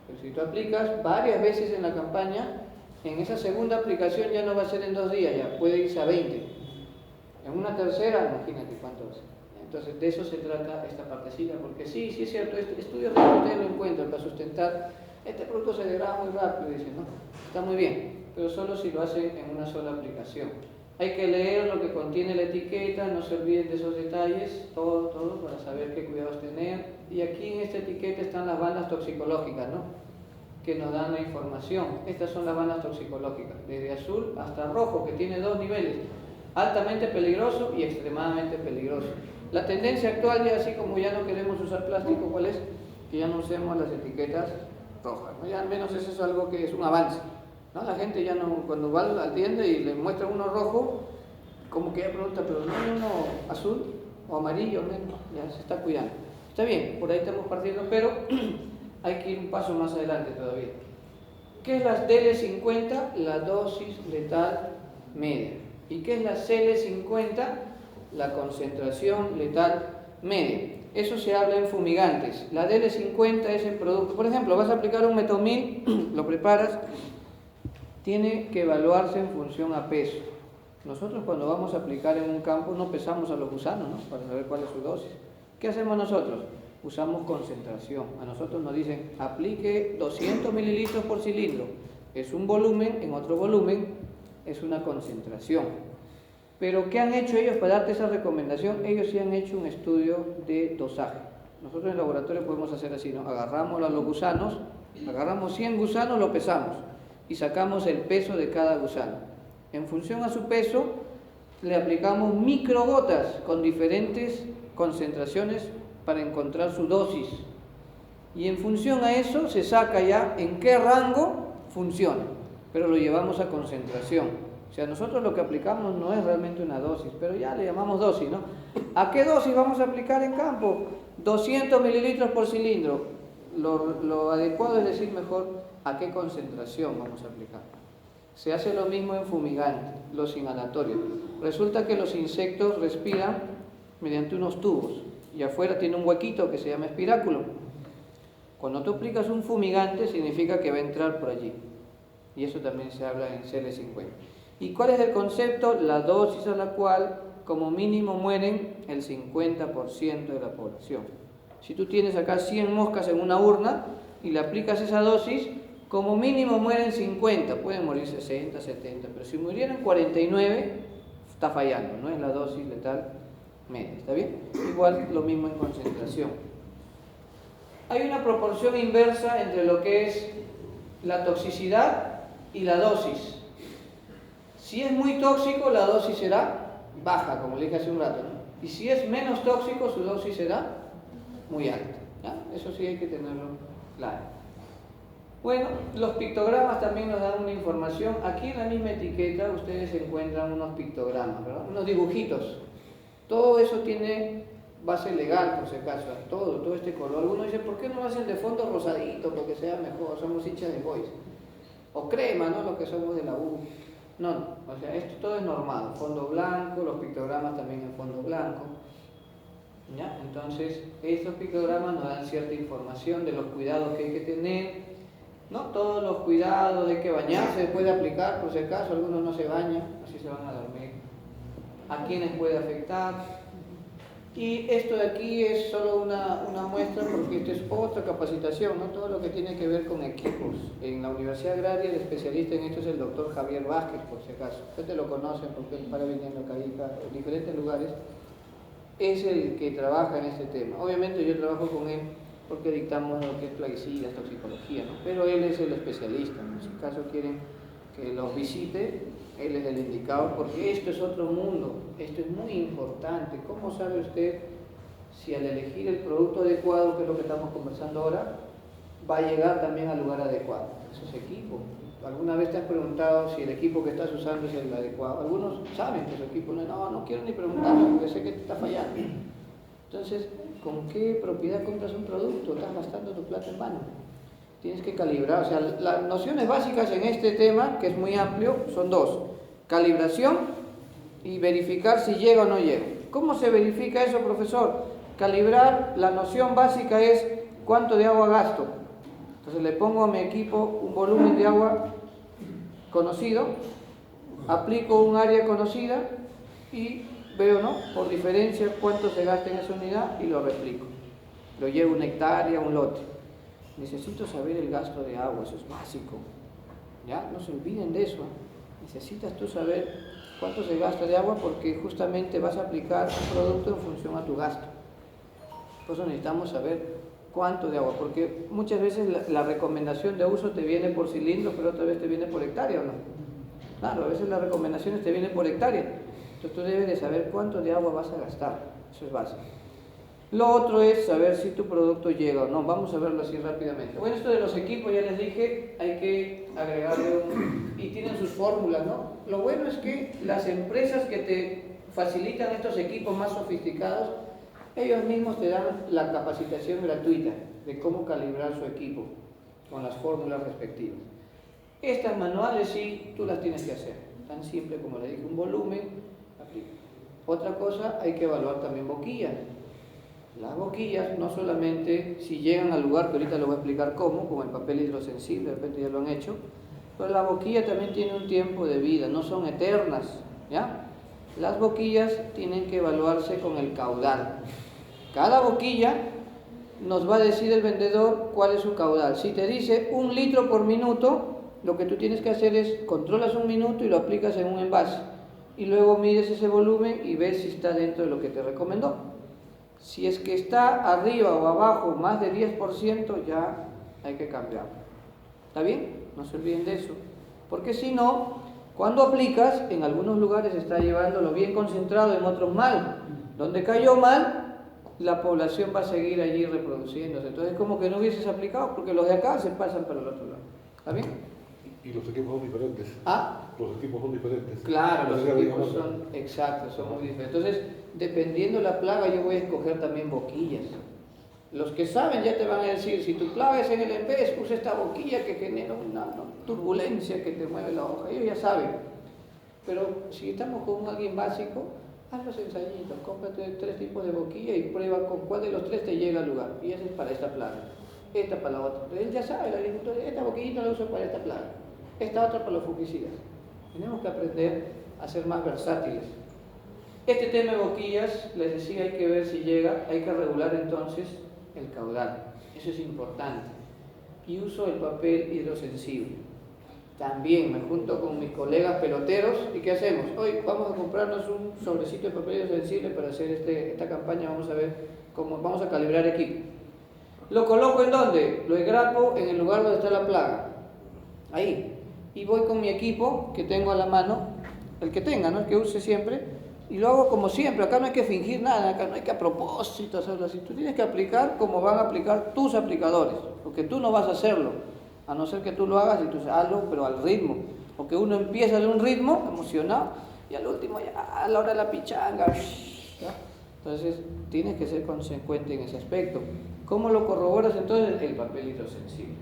Pero si tú aplicas varias veces en la campaña, en esa segunda aplicación ya no va a ser en 2 días, ya puede irse a 20. En una tercera, imagínate cuánto va a ser. Entonces, de eso se trata esta partecita, porque sí es cierto, estudios de ustedes lo encuentran para sustentar, este producto se degrada muy rápido, dicen, ¿no? Está muy bien, pero solo si lo hacen en una sola aplicación. Hay que leer lo que contiene la etiqueta, no se olviden de esos detalles, todo, para saber qué cuidados tener. Y aquí en esta etiqueta están las bandas toxicológicas, ¿no? Que nos dan la información. Estas son las bandas toxicológicas, desde azul hasta rojo, que tiene 2 niveles, altamente peligroso y extremadamente peligroso. La tendencia actual, ya así como ya no queremos usar plástico, ¿cuál es? Que ya no usemos las etiquetas rojas, ¿no? Ya al menos eso es algo que es un avance, ¿no? La gente ya no, cuando va al tienda y le muestra uno rojo, como que ya pregunta, pero no hay uno azul o amarillo, ¿no? Ya se está cuidando. Está bien, por ahí estamos partiendo, pero hay que ir un paso más adelante todavía. ¿Qué es la DL50? La dosis letal media. ¿Y qué es la CL50? La concentración letal media. Eso se habla en fumigantes. La DL50 es el producto. Por ejemplo, vas a aplicar un metomil, lo preparas, tiene que evaluarse en función a peso. Nosotros cuando vamos a aplicar en un campo no pesamos a los gusanos, ¿no? Para saber cuál es su dosis. ¿Qué hacemos nosotros? Usamos concentración. A nosotros nos dicen, aplique 200 mililitros por cilindro. Es un volumen, en otro volumen es una concentración. Pero ¿qué han hecho ellos para darte esa recomendación? Ellos sí han hecho un estudio de dosaje. Nosotros en el laboratorio podemos hacer así, ¿no? Agarramos a los gusanos, agarramos 100 gusanos, lo pesamos y sacamos el peso de cada gusano. En función a su peso, le aplicamos microgotas con diferentes concentraciones para encontrar su dosis. Y en función a eso se saca ya en qué rango funciona, pero lo llevamos a concentración. O sea, nosotros lo que aplicamos no es realmente una dosis, pero ya le llamamos dosis, ¿no? ¿A qué dosis vamos a aplicar en campo? 200 mililitros por cilindro. lo adecuado es decir mejor a qué concentración vamos a aplicar. Se hace lo mismo en fumigante, los inhalatorios. Resulta que los insectos respiran mediante unos tubos y afuera tiene un huequito que se llama espiráculo. Cuando tú aplicas un fumigante significa que va a entrar por allí. Y eso también se habla en CL50. ¿Y cuál es el concepto? La dosis a la cual como mínimo mueren el 50% de la población. Si tú tienes acá 100 moscas en una urna y le aplicas esa dosis, como mínimo mueren 50, pueden morir 60, 70, pero si murieran 49, está fallando, no es la dosis letal media, ¿está bien? Igual lo mismo en concentración. Hay una proporción inversa entre lo que es la toxicidad y la dosis. Si es muy tóxico, la dosis será baja, como le dije hace un rato, ¿no? Y si es menos tóxico, su dosis será muy alta, ¿ya? Eso sí hay que tenerlo claro. Bueno, los pictogramas también nos dan una información. Aquí en la misma etiqueta ustedes encuentran unos pictogramas, ¿verdad? Unos dibujitos. Todo eso tiene base legal, por si acaso, todo este color. Algunos dicen, ¿por qué no lo hacen de fondo rosadito? Porque sea mejor, somos hinchas de Boys. O crema, ¿no? Los que somos de la U. No, o sea, esto todo es normal. Fondo blanco, los pictogramas también en fondo blanco. ¿Ya? Entonces, estos pictogramas nos dan cierta información de los cuidados que hay que tener. ¿No? Todos los cuidados de que bañarse después de aplicar, por si acaso algunos no se bañan, así se van a dormir. A quienes puede afectar. Y esto de aquí es solo una muestra porque esto es otra capacitación, ¿no? Todo lo que tiene que ver con equipos. En la Universidad Agraria el especialista en esto es el doctor Javier Vázquez, por si acaso. Ustedes lo conocen porque él para viniendo acá en diferentes lugares. Es el que trabaja en este tema. Obviamente yo trabajo con él porque dictamos lo que es plaguicidas, toxicología, ¿no? Pero él es el especialista, ¿no? Si acaso quieren que los visite, él es el indicado, porque esto es otro mundo, esto es muy importante. ¿Cómo sabe usted si al elegir el producto adecuado, que es lo que estamos conversando ahora, va a llegar también al lugar adecuado? Esos equipos. ¿Alguna vez te has preguntado si el equipo que estás usando es el adecuado? Algunos saben que su equipo no quiero ni preguntarlo porque sé que te está fallando. Entonces, ¿con qué propiedad compras un producto? Estás gastando tu plata en vano. Tienes que calibrar. O sea, las nociones básicas en este tema, que es muy amplio, son dos. Calibración y verificar si llega o no llega. ¿Cómo se verifica eso, profesor? Calibrar, la noción básica es cuánto de agua gasto. Entonces le pongo a mi equipo un volumen de agua conocido, aplico un área conocida y veo, ¿no?, por diferencia cuánto se gasta en esa unidad y lo replico. Lo llevo una hectárea, un lote. Necesito saber el gasto de agua, eso es básico. ¿Ya? No se olviden de eso. Necesitas tú saber cuánto se gasta de agua porque justamente vas a aplicar un producto en función a tu gasto. Por eso necesitamos saber cuánto de agua, porque muchas veces la recomendación de uso te viene por cilindro, pero otra vez te viene por hectárea, ¿o no? Claro, a veces las recomendaciones te vienen por hectárea. Entonces tú debes de saber cuánto de agua vas a gastar. Eso es básico. Lo otro es saber si tu producto llega o no. Vamos a verlo así rápidamente. Bueno, esto de los equipos, ya les dije, hay que agregarle y tienen sus fórmulas, ¿no? Lo bueno es que las empresas que te facilitan estos equipos más sofisticados, ellos mismos te dan la capacitación gratuita de cómo calibrar su equipo con las fórmulas respectivas. Estas manuales sí, tú las tienes que hacer. Tan simple como le dije, un volumen, aplica. Otra cosa, hay que evaluar también boquillas. Las boquillas no solamente si llegan al lugar, que ahorita lo voy a explicar cómo, como el papel hidrosensible, de repente ya lo han hecho, pero la boquilla también tiene un tiempo de vida, no son eternas, ¿ya? Las boquillas tienen que evaluarse con el caudal. Cada boquilla nos va a decir el vendedor cuál es su caudal. Si te dice 1 litro por minuto, lo que tú tienes que hacer es controlas 1 minuto y lo aplicas en un envase. Y luego mides ese volumen y ves si está dentro de lo que te recomendó. Si es que está arriba o abajo más de 10%, ya hay que cambiarlo. ¿Está bien? No se olviden de eso. Porque si no, cuando aplicas, en algunos lugares está llevándolo bien concentrado, en otros mal. Donde cayó mal, la población va a seguir allí reproduciéndose. Entonces es como que no hubieses aplicado, porque los de acá se pasan para el otro lado. ¿Está bien? Y los equipos son diferentes. ¿Ah? Los equipos son diferentes. Claro, los equipos son exactos, son muy diferentes. Entonces, dependiendo la plaga, yo voy a escoger también boquillas. Los que saben ya te van a decir, si tu plaga es en el embés, usa esta boquilla que genera una turbulencia que te mueve la hoja. Ellos ya saben. Pero si estamos con alguien básico, haz los ensayitos, cómprate 3 tipos de boquilla y prueba con cuál de los 3 te llega al lugar. Y esa es para esta plaga, esta para la otra. Él ya sabe, el agricultor, esta boquillita la uso para esta plaga, esta otra para los fungicidas. Tenemos que aprender a ser más versátiles. Este tema de boquillas, les decía, hay que ver si llega, hay que regular entonces el caudal. Eso es importante. Y uso el papel hidrosensible. También me junto con mis colegas peloteros y ¿qué hacemos? Hoy vamos a comprarnos un sobrecito de papel hidrosensible para hacer esta campaña. Vamos a ver cómo vamos a calibrar equipo. ¿Lo coloco en dónde? Lo engrapo en el lugar donde está la plaga. Ahí. Y voy con mi equipo que tengo a la mano, el que tenga, ¿no? El que use siempre. Y lo hago como siempre. Acá no hay que fingir nada, acá no hay que a propósito hacerlo así. Tú tienes que aplicar como van a aplicar tus aplicadores, porque tú no vas a hacerlo. A no ser que tú lo hagas y tú hazlo, pero al ritmo. O que uno empieza de un ritmo emocionado y al último ya a la hora de la pichanga. ¿Ya? Entonces tienes que ser consecuente en ese aspecto. ¿Cómo lo corroboras entonces? El papel hidrosensible.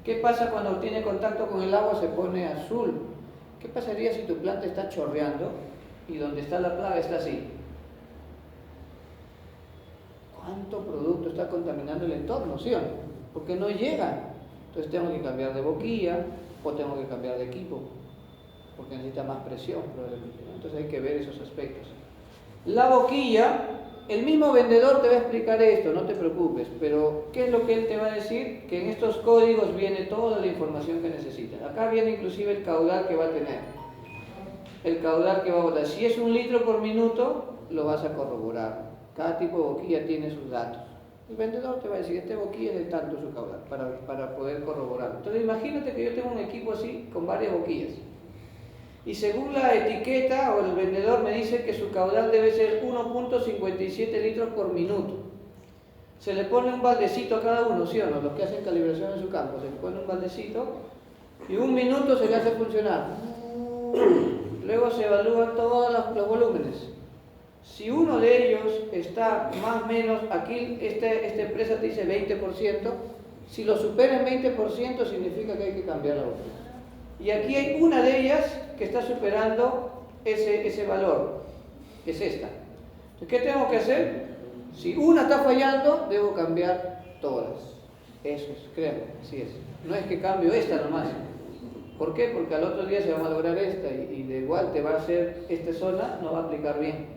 ¿Qué pasa cuando tiene contacto con el agua? Se pone azul. ¿Qué pasaría si tu planta está chorreando y donde está la plaga está así? ¿Cuánto producto está contaminando el entorno? ¿Sí o no? Porque no llega. Entonces tengo que cambiar de boquilla o tengo que cambiar de equipo, porque necesita más presión probablemente, ¿no? Entonces hay que ver esos aspectos. La boquilla, el mismo vendedor te va a explicar esto, no te preocupes, pero ¿qué es lo que él te va a decir? Que en estos códigos viene toda la información que necesitas. Acá viene inclusive el caudal que va a tener, el caudal que va a botar. Si es 1 litro por minuto, lo vas a corroborar. Cada tipo de boquilla tiene sus datos. El vendedor te va a decir, este boquilla es de tanto su caudal, para poder corroborar. Entonces imagínate que yo tengo un equipo así, con varias boquillas. Y según la etiqueta o el vendedor me dice que su caudal debe ser 1.57 litros por minuto. Se le pone un baldecito a cada uno, ¿sí o no? Los que hacen calibración en su campo, se le pone un baldecito y 1 minuto se le hace funcionar. Luego se evalúan todos los volúmenes. Si uno de ellos está más o menos, aquí esta empresa te dice 20%, si lo supera en 20% significa que hay que cambiar la boquilla. Y aquí hay una de ellas que está superando ese valor, que es esta. Entonces, ¿qué tengo que hacer? Si una está fallando, debo cambiar todas. Eso es, créanme, así es. No es que cambio esta nomás. ¿Por qué? Porque al otro día se va a malograr esta y de igual te va a hacer esta zona, no va a aplicar bien.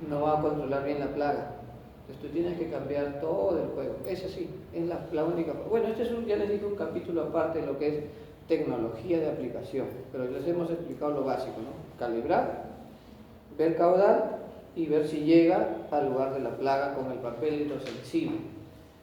No va a controlar bien la plaga. Entonces tú tienes que cambiar todo el juego. Es así, es la única. Bueno, ya les dije un capítulo aparte de lo que es tecnología de aplicación, pero les hemos explicado lo básico, ¿no? Calibrar, ver caudal y ver si llega al lugar de la plaga con el papel hidrosensible.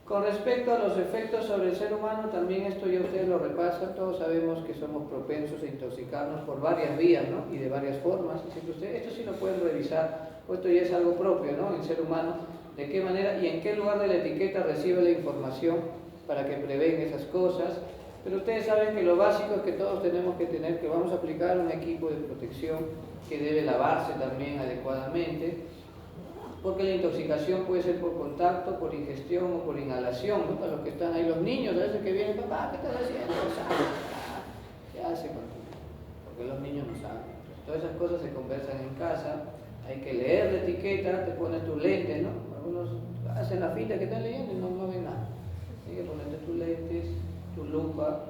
Con respecto a los efectos sobre el ser humano, también esto ya ustedes lo repasan, todos sabemos que somos propensos a intoxicarnos por varias vías, ¿no? Y de varias formas. Esto sí lo pueden revisar. Esto ya es algo propio, ¿no? El ser humano, de qué manera y en qué lugar de la etiqueta recibe la información para que prevenga esas cosas. Pero ustedes saben que lo básico es que todos tenemos que tener, que vamos a aplicar un equipo de protección que debe lavarse también adecuadamente, porque la intoxicación puede ser por contacto, por ingestión o por inhalación, ¿no? Para los que están ahí, los niños, a veces que vienen, papá, ¿qué estás haciendo? ¿Qué hace contigo? Porque los niños no saben. Todas esas cosas se conversan en casa. Hay que leer la etiqueta, te pones tus lentes, ¿no? Algunos hacen la fila que están leyendo y no ven nada. Hay que ponerte tus lentes, tu lupa,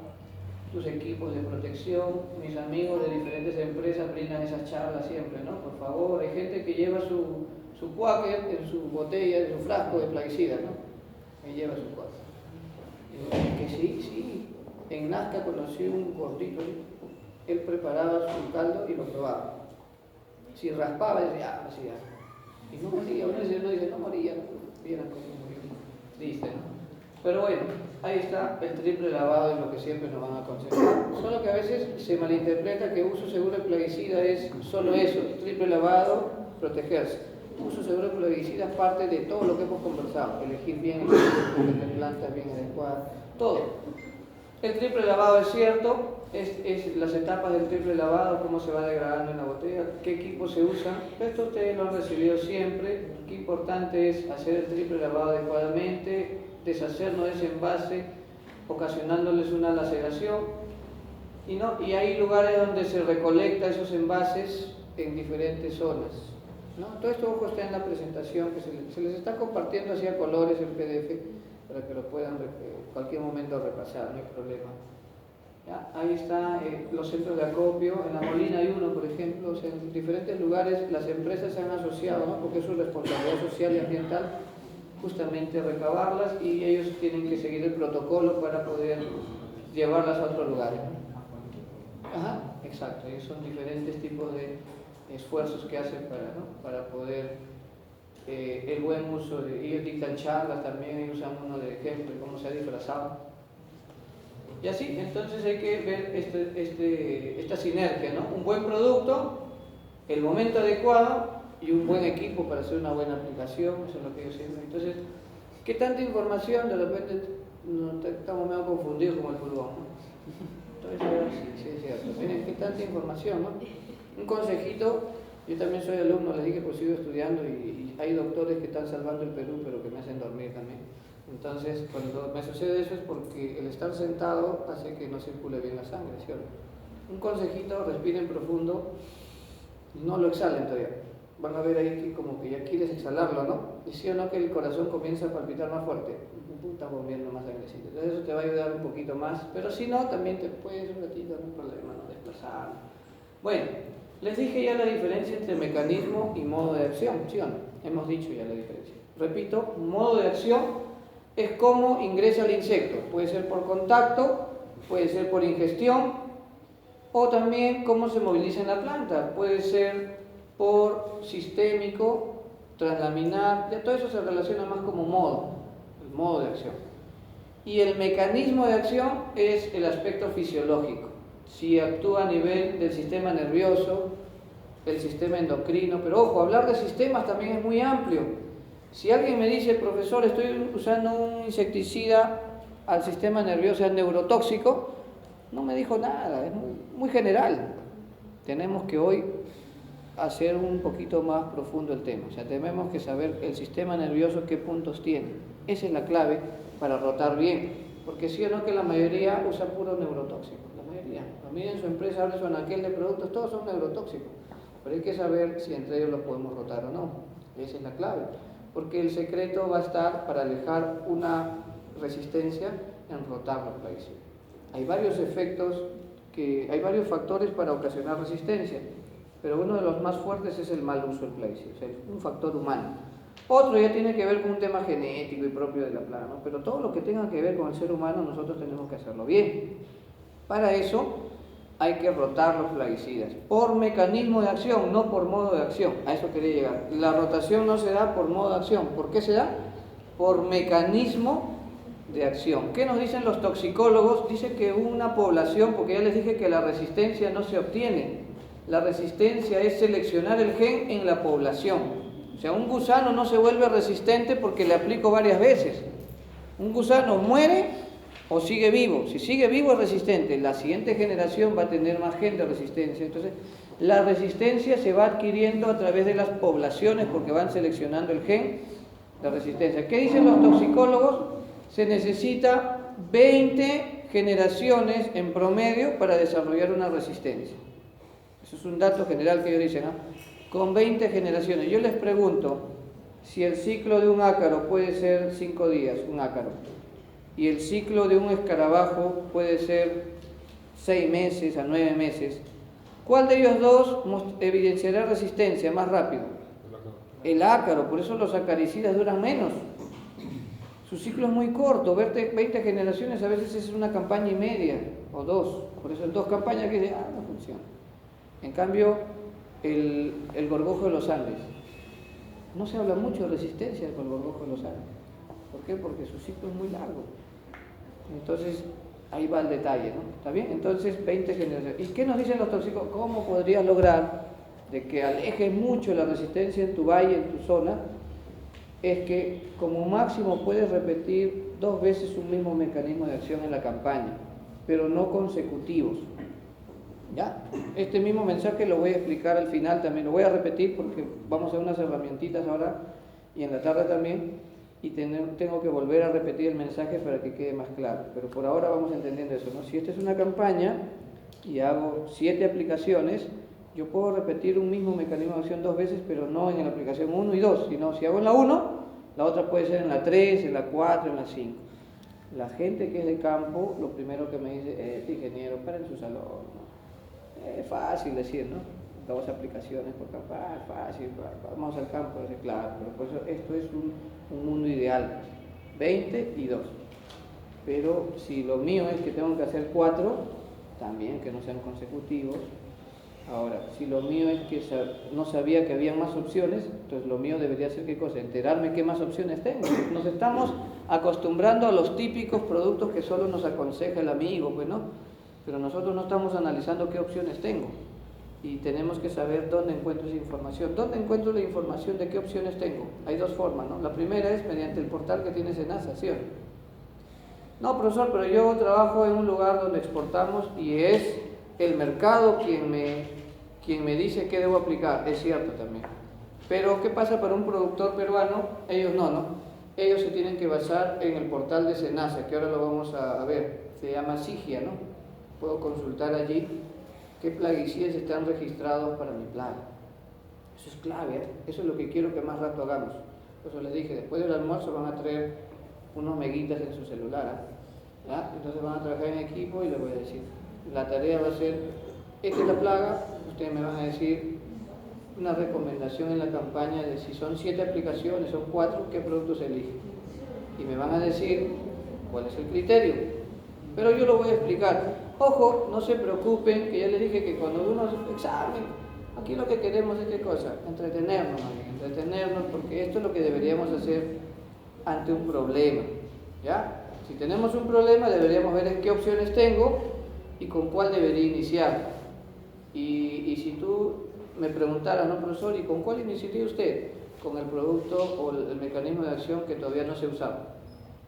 tus equipos de protección. Mis amigos de diferentes empresas brindan esas charlas siempre, ¿no? Por favor, hay gente que lleva su Quaker en su botella, en su frasco de plaguicida, ¿no? Me lleva su Quaker. Que sí. En Nazca conocí un gordito, él preparaba su caldo y lo probaba. Si raspaba, decía, así ya. Y no moría, uno dice, no moría, ¿no? Vieran cómo murió. Triste, ¿no? Pero bueno, ahí está el triple lavado, es lo que siempre nos van a aconsejar. Solo que a veces se malinterpreta que uso seguro de plaguicida es solo eso, triple lavado, protegerse. Uso seguro de plaguicida es parte de todo lo que hemos conversado, elegir bien el tener plantas bien adecuadas, todo. El triple lavado es cierto, es las etapas del triple lavado, cómo se va degradando en la botella, qué equipo se usa. Esto ustedes lo han recibido siempre. Qué importante es hacer el triple lavado adecuadamente, deshacernos de ese envase, ocasionándoles una laceración. Y hay lugares donde se recolecta esos envases en diferentes zonas, ¿no? Todo esto, ojo, está en la presentación que se les está compartiendo así a colores el PDF para que lo puedan en cualquier momento repasar, no hay problema. ¿Ya? Ahí están los centros de acopio. En La Molina hay uno, por ejemplo. O sea, en diferentes lugares las empresas se han asociado, ¿no? Porque es su responsabilidad social y ambiental justamente recabarlas, y ellos tienen que seguir el protocolo para poder llevarlas a otro lugar, ¿no? Ajá, exacto. Ellos son diferentes tipos de esfuerzos que hacen para poder el buen uso de ellos. Dictan charlas también, ellos usan uno de ejemplo de cómo se ha disfrazado. Y así, entonces hay que ver esta sinergia, ¿no? Un buen producto, el momento adecuado y un buen equipo para hacer una buena aplicación. Eso es lo que yo siempre. Entonces, ¿qué tanta información? De repente estamos medio confundidos con el fútbol, ¿no? Entonces, sí, es cierto. Miren, ¿qué tanta información, no? Un consejito, yo también soy alumno, les dije que sigo estudiando y hay doctores que están salvando el Perú, pero que me hacen dormir también. Entonces, cuando me sucede eso es porque el estar sentado hace que no circule bien la sangre, ¿cierto? Un consejito, respiren profundo, no lo exhalen todavía. Van a ver ahí que como que ya quieres exhalarlo, ¿no? Y sí o no que el corazón comienza a palpitar más fuerte. Está bombeando más sangrecita. Entonces eso te va a ayudar un poquito más. Pero si no, también te puedes un ratito, no hay problema, no desplazar. Bueno, les dije ya la diferencia entre mecanismo y modo de acción, ¿sí o no? Hemos dicho ya la diferencia. Repito, modo de acción es cómo ingresa el insecto. Puede ser por contacto, puede ser por ingestión, o también cómo se moviliza en la planta. Puede ser por sistémico, translaminar, ya todo eso se relaciona más como modo, el modo de acción. Y el mecanismo de acción es el aspecto fisiológico. Si actúa a nivel del sistema nervioso, el sistema endocrino, pero ojo, hablar de sistemas también es muy amplio. Si alguien me dice, profesor, estoy usando un insecticida al sistema nervioso, al neurotóxico, no me dijo nada, es muy general. Tenemos que hoy hacer un poquito más profundo el tema. O sea, tenemos que saber el sistema nervioso qué puntos tiene. Esa es la clave para rotar bien. Porque sí o no que la mayoría usa puro neurotóxico. La mayoría. Miren su empresa, abre su anaquel de productos, todos son neurotóxicos. Pero hay que saber si entre ellos los podemos rotar o no. Esa es la clave. Porque el secreto va a estar para alejar una resistencia en rotar los plaguicidas. Hay varios efectos, hay varios factores para ocasionar resistencia. Pero uno de los más fuertes es el mal uso del plaguicida, o sea, un factor humano. Otro ya tiene que ver con un tema genético y propio de la plaga, ¿no? Pero todo lo que tenga que ver con el ser humano nosotros tenemos que hacerlo bien. Para eso hay que rotar los plaguicidas, por mecanismo de acción, no por modo de acción. A eso quería llegar. La rotación no se da por modo de acción. ¿Por qué se da? Por mecanismo de acción. ¿Qué nos dicen los toxicólogos? Dicen que una población, porque ya les dije que la resistencia no se obtiene. La resistencia es seleccionar el gen en la población. O sea, un gusano no se vuelve resistente porque le aplico varias veces. Un gusano muere o sigue vivo. Si sigue vivo es resistente. La siguiente generación va a tener más gen de resistencia. Entonces, la resistencia se va adquiriendo a través de las poblaciones porque van seleccionando el gen de resistencia. ¿Qué dicen los toxicólogos? Se necesita 20 generaciones en promedio para desarrollar una resistencia. Eso es un dato general que ellos dicen, ¿no? Con 20 generaciones. Yo les pregunto, si el ciclo de un ácaro puede ser 5 días, un ácaro, y el ciclo de un escarabajo puede ser 6 meses a 9 meses, ¿cuál de ellos dos evidenciará resistencia más rápido? El ácaro, por eso los acaricidas duran menos. Su ciclo es muy corto, 20 generaciones a veces es una campaña y media, o 2, por eso en 2 campañas que dicen, no funciona. En cambio, el gorgojo de los Andes, no se habla mucho de resistencia con el gorgojo de los Andes. ¿Por qué? Porque su ciclo es muy largo. Entonces, ahí va el detalle, ¿no? ¿Está bien? Entonces, 20 generaciones. ¿Y qué nos dicen los tóxicos? ¿Cómo podrías lograr de que alejes mucho la resistencia en tu valle, en tu zona? Es que como máximo puedes repetir 2 veces un mismo mecanismo de acción en la campaña, pero no consecutivos. ¿Ya? Este mismo mensaje lo voy a explicar al final también, lo voy a repetir porque vamos a unas herramientitas ahora y en la tarde también, y tengo que volver a repetir el mensaje para que quede más claro, pero por ahora vamos entendiendo eso, ¿no? Si esta es una campaña y hago 7 aplicaciones, yo puedo repetir un mismo mecanismo de acción 2 veces, pero no en la aplicación 1 y 2, sino si hago en la 1, la otra puede ser en la 3, en la 4, en la 5. La gente que es de campo, lo primero que me dice, este ingeniero, para en su salón, ¿no? Es fácil decir, ¿no? 2 aplicaciones por campaña, fácil, vamos al campo, claro, pero por eso esto es un mundo ideal, 20 y 2. Pero si lo mío es que tengo que hacer 4, también que no sean consecutivos. Ahora, si lo mío es que no sabía que había más opciones, entonces lo mío debería ser ¿qué cosa? Enterarme qué más opciones tengo. Nos estamos acostumbrando a los típicos productos que solo nos aconseja el amigo, pues no, pero nosotros no estamos analizando qué opciones tengo y tenemos que saber dónde encuentro esa información. ¿Dónde encuentro la información de qué opciones tengo? Hay 2 formas, ¿no? La primera es mediante el portal que tiene Senasa, ¿sí? No, profesor, pero yo trabajo en un lugar donde exportamos y es el mercado quien me dice qué debo aplicar. Es cierto también. Pero ¿qué pasa para un productor peruano? Ellos no. Ellos se tienen que basar en el portal de Senasa, que ahora lo vamos a ver. Se llama Sigia, ¿no? Puedo consultar allí qué plaguicidas están registrados para mi plaga. Eso es clave, ¿eh? Eso es lo que quiero que más rato hagamos. Por eso les dije, después del almuerzo van a traer unos meguitas en su celular, ¿ya? Entonces van a trabajar en equipo y les voy a decir, la tarea va a ser, esta es la plaga, ustedes me van a decir una recomendación en la campaña de si son 7 aplicaciones, son 4, ¿qué productos eligen? Y me van a decir cuál es el criterio. Pero yo lo voy a explicar. Ojo, no se preocupen, que ya les dije que cuando uno hace un examen, aquí lo que queremos es ¿qué cosa? Entretenernos, porque esto es lo que deberíamos hacer ante un problema, ¿ya? Si tenemos un problema deberíamos ver en qué opciones tengo y con cuál debería iniciar. Y si tú me preguntaras, no profesor, ¿y con cuál iniciaría usted? Con el producto o el mecanismo de acción que todavía no se usaba.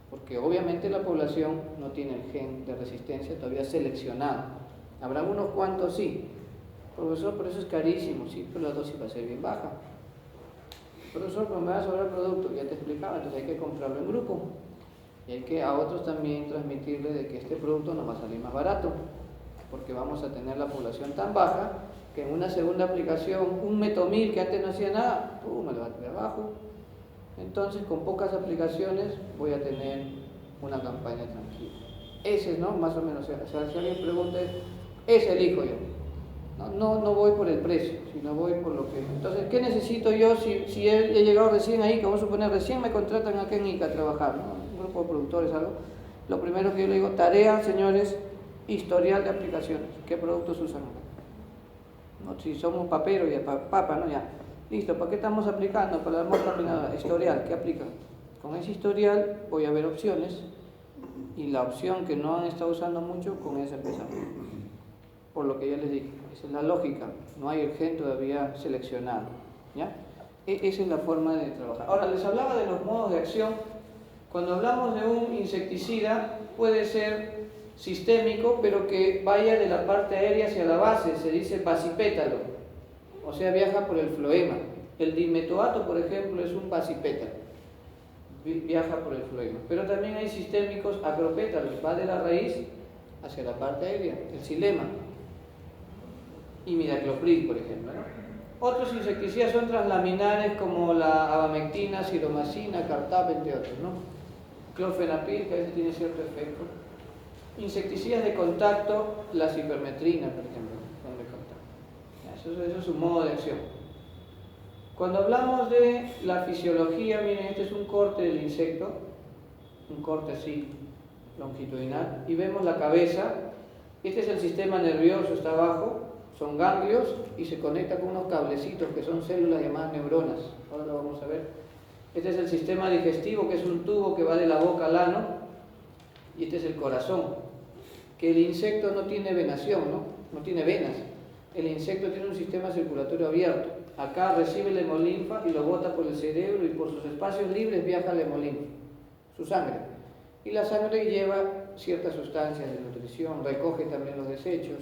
Porque obviamente la población no tiene el gen de resistencia todavía seleccionado. Habrá unos cuantos sí. Profesor, pero eso es carísimo, sí, pero la dosis va a ser bien baja. Profesor, pero me va a sobrar producto, ya te explicaba, entonces hay que comprarlo en grupo. Y hay que a otros también transmitirle de que este producto nos va a salir más barato, porque vamos a tener la población tan baja que en una segunda aplicación, un metomil que antes no hacía nada, me lo va a tirar abajo. Entonces, con pocas aplicaciones voy a tener una campaña tranquila. Ese es, ¿no? Más o menos, si alguien pregunta, ese elijo yo. No voy por el precio, sino voy por lo que... Entonces, ¿qué necesito yo si he llegado recién ahí, que vamos a suponer, recién me contratan acá en ICA a trabajar, ¿no? Un grupo de productores, algo? Lo primero que yo le digo, tarea, señores, historial de aplicaciones. ¿Qué productos usan? ¿No? Si somos paperos, ya, papa, ¿no? Ya. Listo, ¿para qué estamos aplicando? Para la terminada. Historial, ¿qué aplican? Con ese historial voy a ver opciones y la opción que no han estado usando mucho, con esa empezamos. Por lo que ya les dije, esa es la lógica, no hay el gen todavía seleccionado, ¿ya? Esa es la forma de trabajar. Ahora, les hablaba de los modos de acción. Cuando hablamos de un insecticida, puede ser sistémico, pero que vaya de la parte aérea hacia la base, se dice basipétalo, o sea, viaja por el floema. El dimetoato, por ejemplo, es un basipétalo, viaja por el floema. Pero también hay sistémicos acropétalos, va de la raíz hacia la parte aérea, el xilema. Imidacloprid, por ejemplo, ¿no? Otros insecticidas son translaminares como la abamectina, ciromacina, cartap, entre otros, ¿no? Clorfenapil, que a veces tiene cierto efecto. Insecticidas de contacto, la cipermetrina, por ejemplo, son de contacto. Eso es un modo de acción. Cuando hablamos de la fisiología, miren, este es un corte del insecto, un corte así, longitudinal, y vemos la cabeza. Este es el sistema nervioso, está abajo. Son ganglios y se conecta con unos cablecitos que son células llamadas neuronas. Ahora lo vamos a ver. Este es el sistema digestivo, que es un tubo que va de la boca al ano. Y este es el corazón. Que el insecto no tiene venación, no tiene venas. El insecto tiene un sistema circulatorio abierto. Acá recibe la hemolinfa y lo bota por el cerebro y por sus espacios libres viaja la hemolinfa, su sangre. Y la sangre lleva ciertas sustancias de nutrición, recoge también los desechos.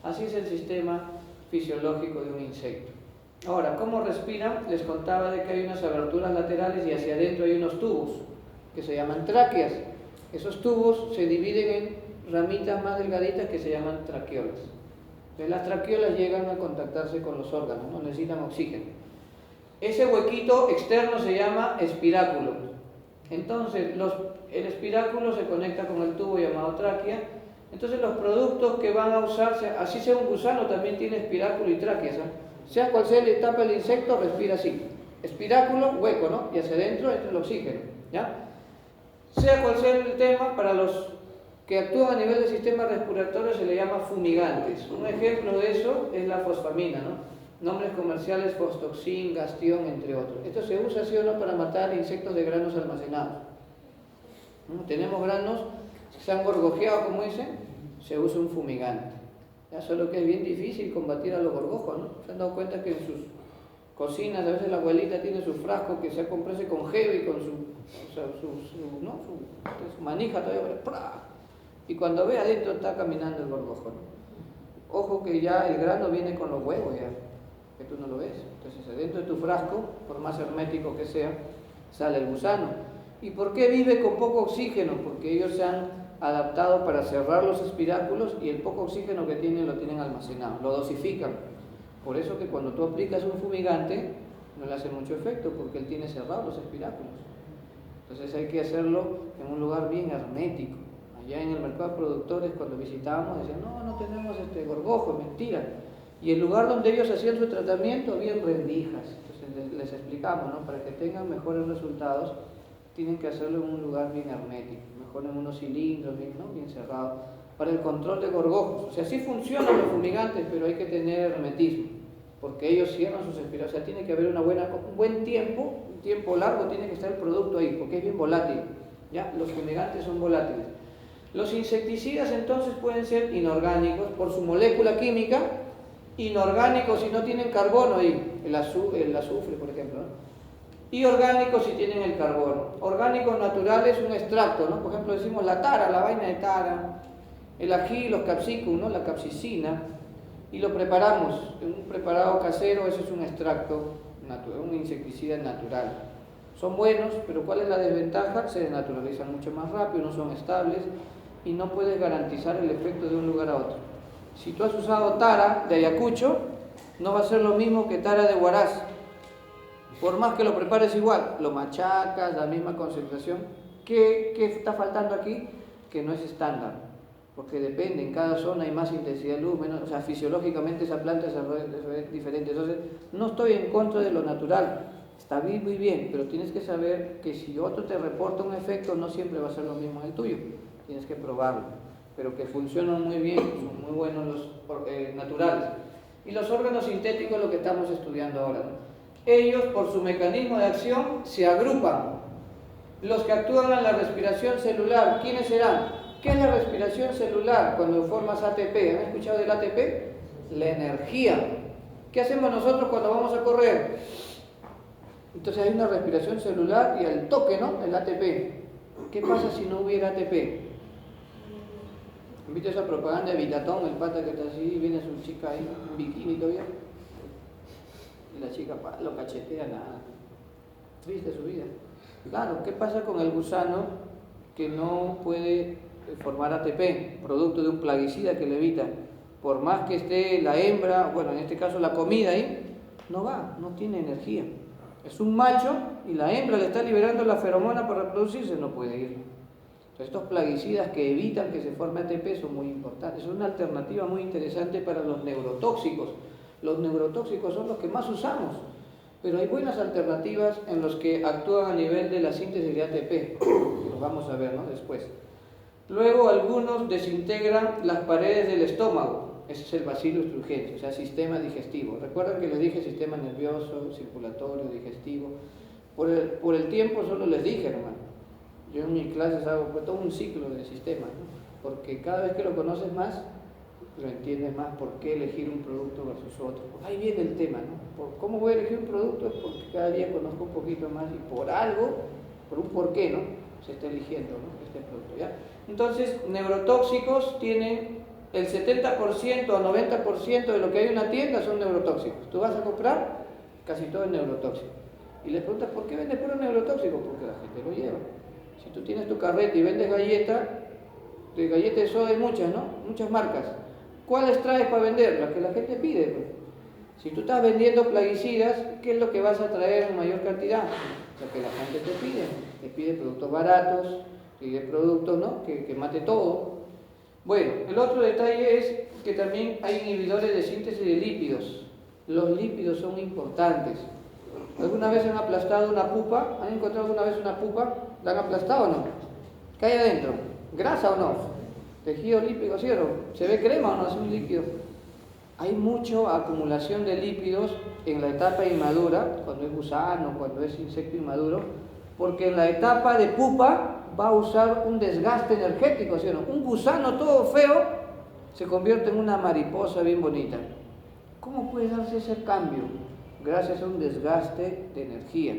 Así es el sistema fisiológico de un insecto. Ahora, ¿cómo respiran? Les contaba de que hay unas aberturas laterales y hacia adentro hay unos tubos que se llaman tráqueas. Esos tubos se dividen en ramitas más delgaditas que se llaman traqueolas. Entonces, las traqueolas llegan a contactarse con los órganos, ¿no? Necesitan oxígeno. Ese huequito externo se llama espiráculo. Entonces, el espiráculo se conecta con el tubo llamado tráquea. Entonces, los productos que van a usarse, así sea un gusano, también tiene espiráculo y tráquea, ¿sabes? Sea cual sea la etapa del insecto, respira así. Espiráculo, hueco, ¿no? Y hacia adentro entra el oxígeno, ¿ya? Sea cual sea el tema, para los que actúan a nivel del sistema respiratorio se le llama fumigantes. Un ejemplo de eso es la fosfamina, ¿no? Nombres comerciales: Fostoxin, Gastion, entre otros. Esto se usa, sí o no, para matar insectos de granos almacenados. ¿No? Tenemos granos que se han gorgojeado, como dicen, se usa un fumigante. Ya, solo que es bien difícil combatir a los gorgojos, ¿no? Se han dado cuenta que en sus cocinas a veces la abuelita tiene su frasco que se ha comprado con gel y con su manija todavía, ¡pra! Y cuando ve adentro está caminando el gorgojo, ¿no? Ojo que ya el grano viene con los huevos, ya, que tú no lo ves. Entonces adentro de tu frasco, por más hermético que sea, sale el gusano. ¿Y por qué vive con poco oxígeno? Porque ellos se han adaptado para cerrar los espiráculos y el poco oxígeno que tienen lo tienen almacenado, lo dosifican. Por eso que cuando tú aplicas un fumigante no le hace mucho efecto, porque él tiene cerrados los espiráculos. Entonces hay que hacerlo en un lugar bien hermético. Allá en el mercado de productores, cuando visitábamos, decían: no tenemos gorgojo, mentira. Y el lugar donde ellos hacían su tratamiento había rendijas. Entonces les explicamos, ¿no? Para que tengan mejores resultados, tienen que hacerlo en un lugar bien hermético, mejor en unos cilindros, bien cerrados, para el control de gorgojos. O sea, sí funcionan los fumigantes, pero hay que tener hermetismo, porque ellos cierran sus espiráculos. O sea, tiene que haber un buen tiempo, un tiempo largo tiene que estar el producto ahí, porque es bien volátil. ¿Ya? Los fumigantes son volátiles. Los insecticidas entonces pueden ser inorgánicos por su molécula química, inorgánicos si no tienen carbono ahí, el azufre, por ejemplo, ¿no? Y orgánicos si tienen el carbono. Orgánicos naturales, un extracto, ¿no? Por ejemplo, decimos la tara, la vaina de tara, el ají, los capsicum, ¿no? La capsicina, y lo preparamos en un preparado casero. Eso es un extracto natural, un insecticida natural. Son buenos, pero ¿cuál es la desventaja? Se desnaturalizan mucho más rápido, no son estables y no puedes garantizar el efecto de un lugar a otro. Si tú has usado tara de Ayacucho, no va a ser lo mismo que tara de Huaraz. Por más que lo prepares igual, lo machacas, la misma concentración. ¿Qué está faltando aquí? Que no es estándar, porque depende, en cada zona hay más intensidad de luz, menos, o sea, fisiológicamente esa planta es diferente. Entonces, no estoy en contra de lo natural, está bien, muy bien, pero tienes que saber que si otro te reporta un efecto, no siempre va a ser lo mismo en el tuyo, tienes que probarlo, pero que funcionan muy bien, son muy buenos los naturales. Y los órganos sintéticos, lo que estamos estudiando ahora, ¿no? Ellos, por su mecanismo de acción, se agrupan. Los que actúan en la respiración celular, ¿quiénes serán? ¿Qué es la respiración celular cuando formas ATP? ¿Han escuchado del ATP? La energía. ¿Qué hacemos nosotros cuando vamos a correr? Entonces hay una respiración celular y al toque, ¿no? El ATP. ¿Qué pasa si no hubiera ATP? ¿Viste esa propaganda de Vitatón, el pata que está así, viene su chica ahí, en bikini todavía? Y la chica lo cachetea, nada. Triste su vida. Claro, ¿qué pasa con el gusano que no puede formar ATP, producto de un plaguicida que le evita? Por más que esté la hembra, bueno, en este caso la comida ahí, no va, no tiene energía. Es un macho y la hembra le está liberando la feromona para reproducirse, no puede ir. Entonces, estos plaguicidas que evitan que se forme ATP son muy importantes. Es una alternativa muy interesante para los neurotóxicos. Los neurotóxicos son los que más usamos, pero hay buenas alternativas en los que actúan a nivel de la síntesis de ATP. Lo vamos a ver, ¿no? Después. Luego, algunos desintegran las paredes del estómago. Ese es el Bacillus thuringiensis, o sea, sistema digestivo. Recuerden que les dije sistema nervioso, circulatorio, digestivo. Por el tiempo solo les dije, hermano. Yo en mis clases hago todo un ciclo de sistemas, ¿no? Porque cada vez que lo conoces más, lo entiendes más por qué elegir un producto versus otro. Ahí viene el tema, ¿no? ¿Cómo voy a elegir un producto? Es porque cada día conozco un poquito más y por algo, por un porqué, ¿no? Se está eligiendo, ¿no? Este producto, ¿ya? Entonces, neurotóxicos tienen el 70% o 90% de lo que hay en una tienda son neurotóxicos. Tú vas a comprar, casi todo es neurotóxico. Y les preguntas, ¿por qué vendes puro neurotóxico? Porque la gente lo lleva. Si tú tienes tu carreta y vendes galletas de soda hay muchas, ¿no? Muchas marcas. ¿Cuáles traes para vender? Las que la gente pide, pues. Si tú estás vendiendo plaguicidas, ¿qué es lo que vas a traer en mayor cantidad? Lo que la gente te pide productos baratos, te pide productos, ¿no? que mate todo. Bueno, el otro detalle es que también hay inhibidores de síntesis de lípidos. Los lípidos son importantes. ¿Alguna vez han aplastado una pupa? ¿Han encontrado alguna vez una pupa? ¿La han aplastado o no? ¿Qué hay adentro? ¿Grasa o no? ¿Tejido lípido cierro? ¿Se ve crema o no? Es un líquido. Hay mucha acumulación de lípidos en la etapa inmadura, cuando es gusano, cuando es insecto inmaduro, porque en la etapa de pupa va a usar un desgaste energético, ¿sí o no? Un gusano todo feo se convierte en una mariposa bien bonita. ¿Cómo puede darse ese cambio? Gracias a un desgaste de energía.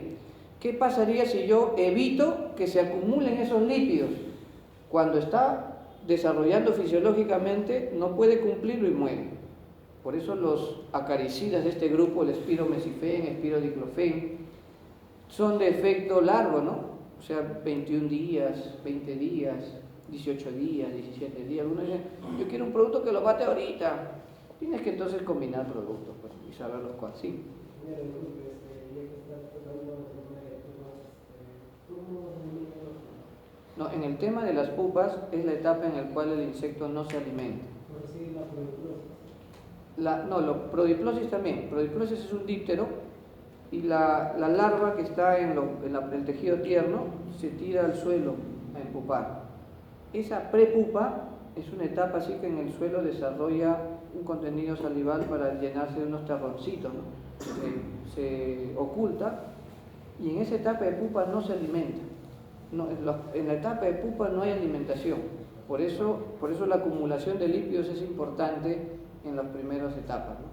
¿Qué pasaría si yo evito que se acumulen esos lípidos? Cuando está desarrollando fisiológicamente, no puede cumplirlo y muere. Por eso los acaricidas de este grupo, el espiromesifen, espirodiclofen, son de efecto largo, ¿no? O sea, 21 días, 20 días, 18 días, 17 días. Algunos dicen, yo quiero un producto que lo bate ahorita. Tienes que entonces combinar productos, pues, y saber los cuales sí. No, en el tema de las pupas es la etapa en la cual el insecto no se alimenta. Prodiplosis también. Prodiplosis es un díptero y la larva que está en el tejido tierno se tira al suelo a empupar. Esa prepupa es una etapa así que en el suelo desarrolla un contenido salival para llenarse de unos terroncitos, ¿no? Se oculta y en esa etapa de pupa no se alimenta. No, en la etapa de pupa no hay alimentación. Por eso la acumulación de lípidos es importante en las primeras etapas, ¿no?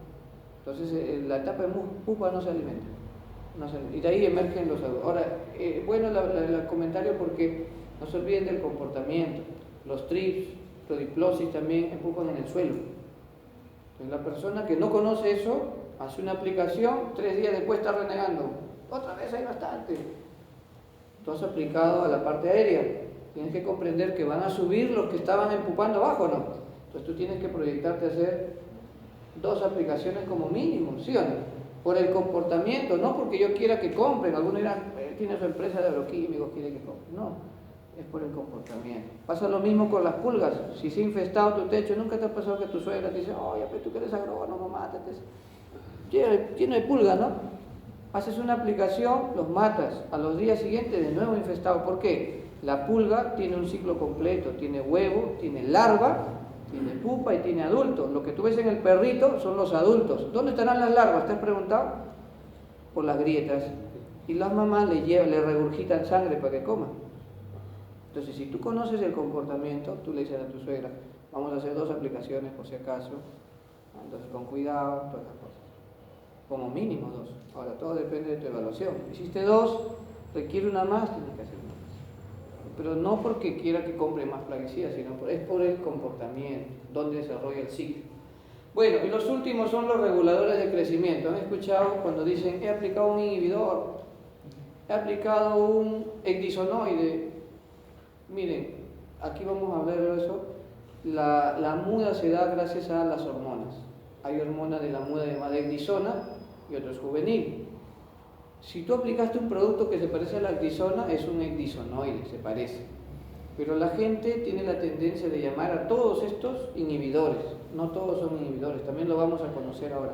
Entonces, en la etapa de pupa no se alimenta. Y de ahí emergen los adultos. Ahora, bueno el comentario porque no se olviden del comportamiento. Los trips, prodiplosis también empujan en el suelo. Entonces, la persona que no conoce eso hace una aplicación, 3 días después está renegando. Otra vez hay bastante. Tú has aplicado a la parte aérea. Tienes que comprender que van a subir los que estaban empupando abajo, ¿no? Entonces tú tienes que proyectarte a hacer 2 aplicaciones como mínimo, ¿sí o no? Por el comportamiento, no porque yo quiera que compren. Algunos dirán, tiene su empresa de agroquímicos, quiere que compren. No, es por el comportamiento. Pasa lo mismo con las pulgas. Si se ha infestado tu techo, ¿nunca te ha pasado que tu suegra te dice, oye, pero tú que eres agrónomo, mátate? Lleno de pulgas, ¿no? Haces una aplicación, los matas, a los días siguientes de nuevo infestado. ¿Por qué? La pulga tiene un ciclo completo, tiene huevo, tiene larva, tiene pupa y tiene adulto. Lo que tú ves en el perrito son los adultos. ¿Dónde estarán las larvas? ¿Te has preguntado? Por las grietas. Y las mamás le regurgitan sangre para que coma. Entonces, si tú conoces el comportamiento, tú le dices a tu suegra, vamos a hacer 2 aplicaciones por si acaso. Entonces, con cuidado, todas las cosas. Como mínimo 2. Ahora, todo depende de tu evaluación. Hiciste 2, requiere una más, tienes que hacer una más. Pero no porque quiera que compre más plaguicidas, sino es por el comportamiento, donde desarrolla el ciclo. Bueno, y los últimos son los reguladores de crecimiento. ¿Han escuchado cuando dicen, he aplicado un inhibidor, he aplicado un ecdisonoide? Miren, aquí vamos a hablar de eso. La muda se da gracias a las hormonas. Hay hormonas de la muda llamada ecdisona y otra es juvenil. Si tú aplicaste un producto que se parece a la ecdisona, es un ecdisonoide, se parece. Pero la gente tiene la tendencia de llamar a todos estos inhibidores. No todos son inhibidores, también lo vamos a conocer ahora.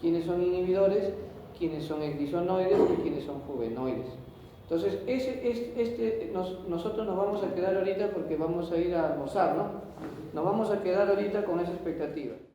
¿Quiénes son inhibidores? ¿Quiénes son ecdisonoides? ¿Y quiénes son juvenoides? Entonces, nosotros nos vamos a quedar ahorita porque vamos a ir a almorzar, ¿no? Nos vamos a quedar ahorita con esa expectativa.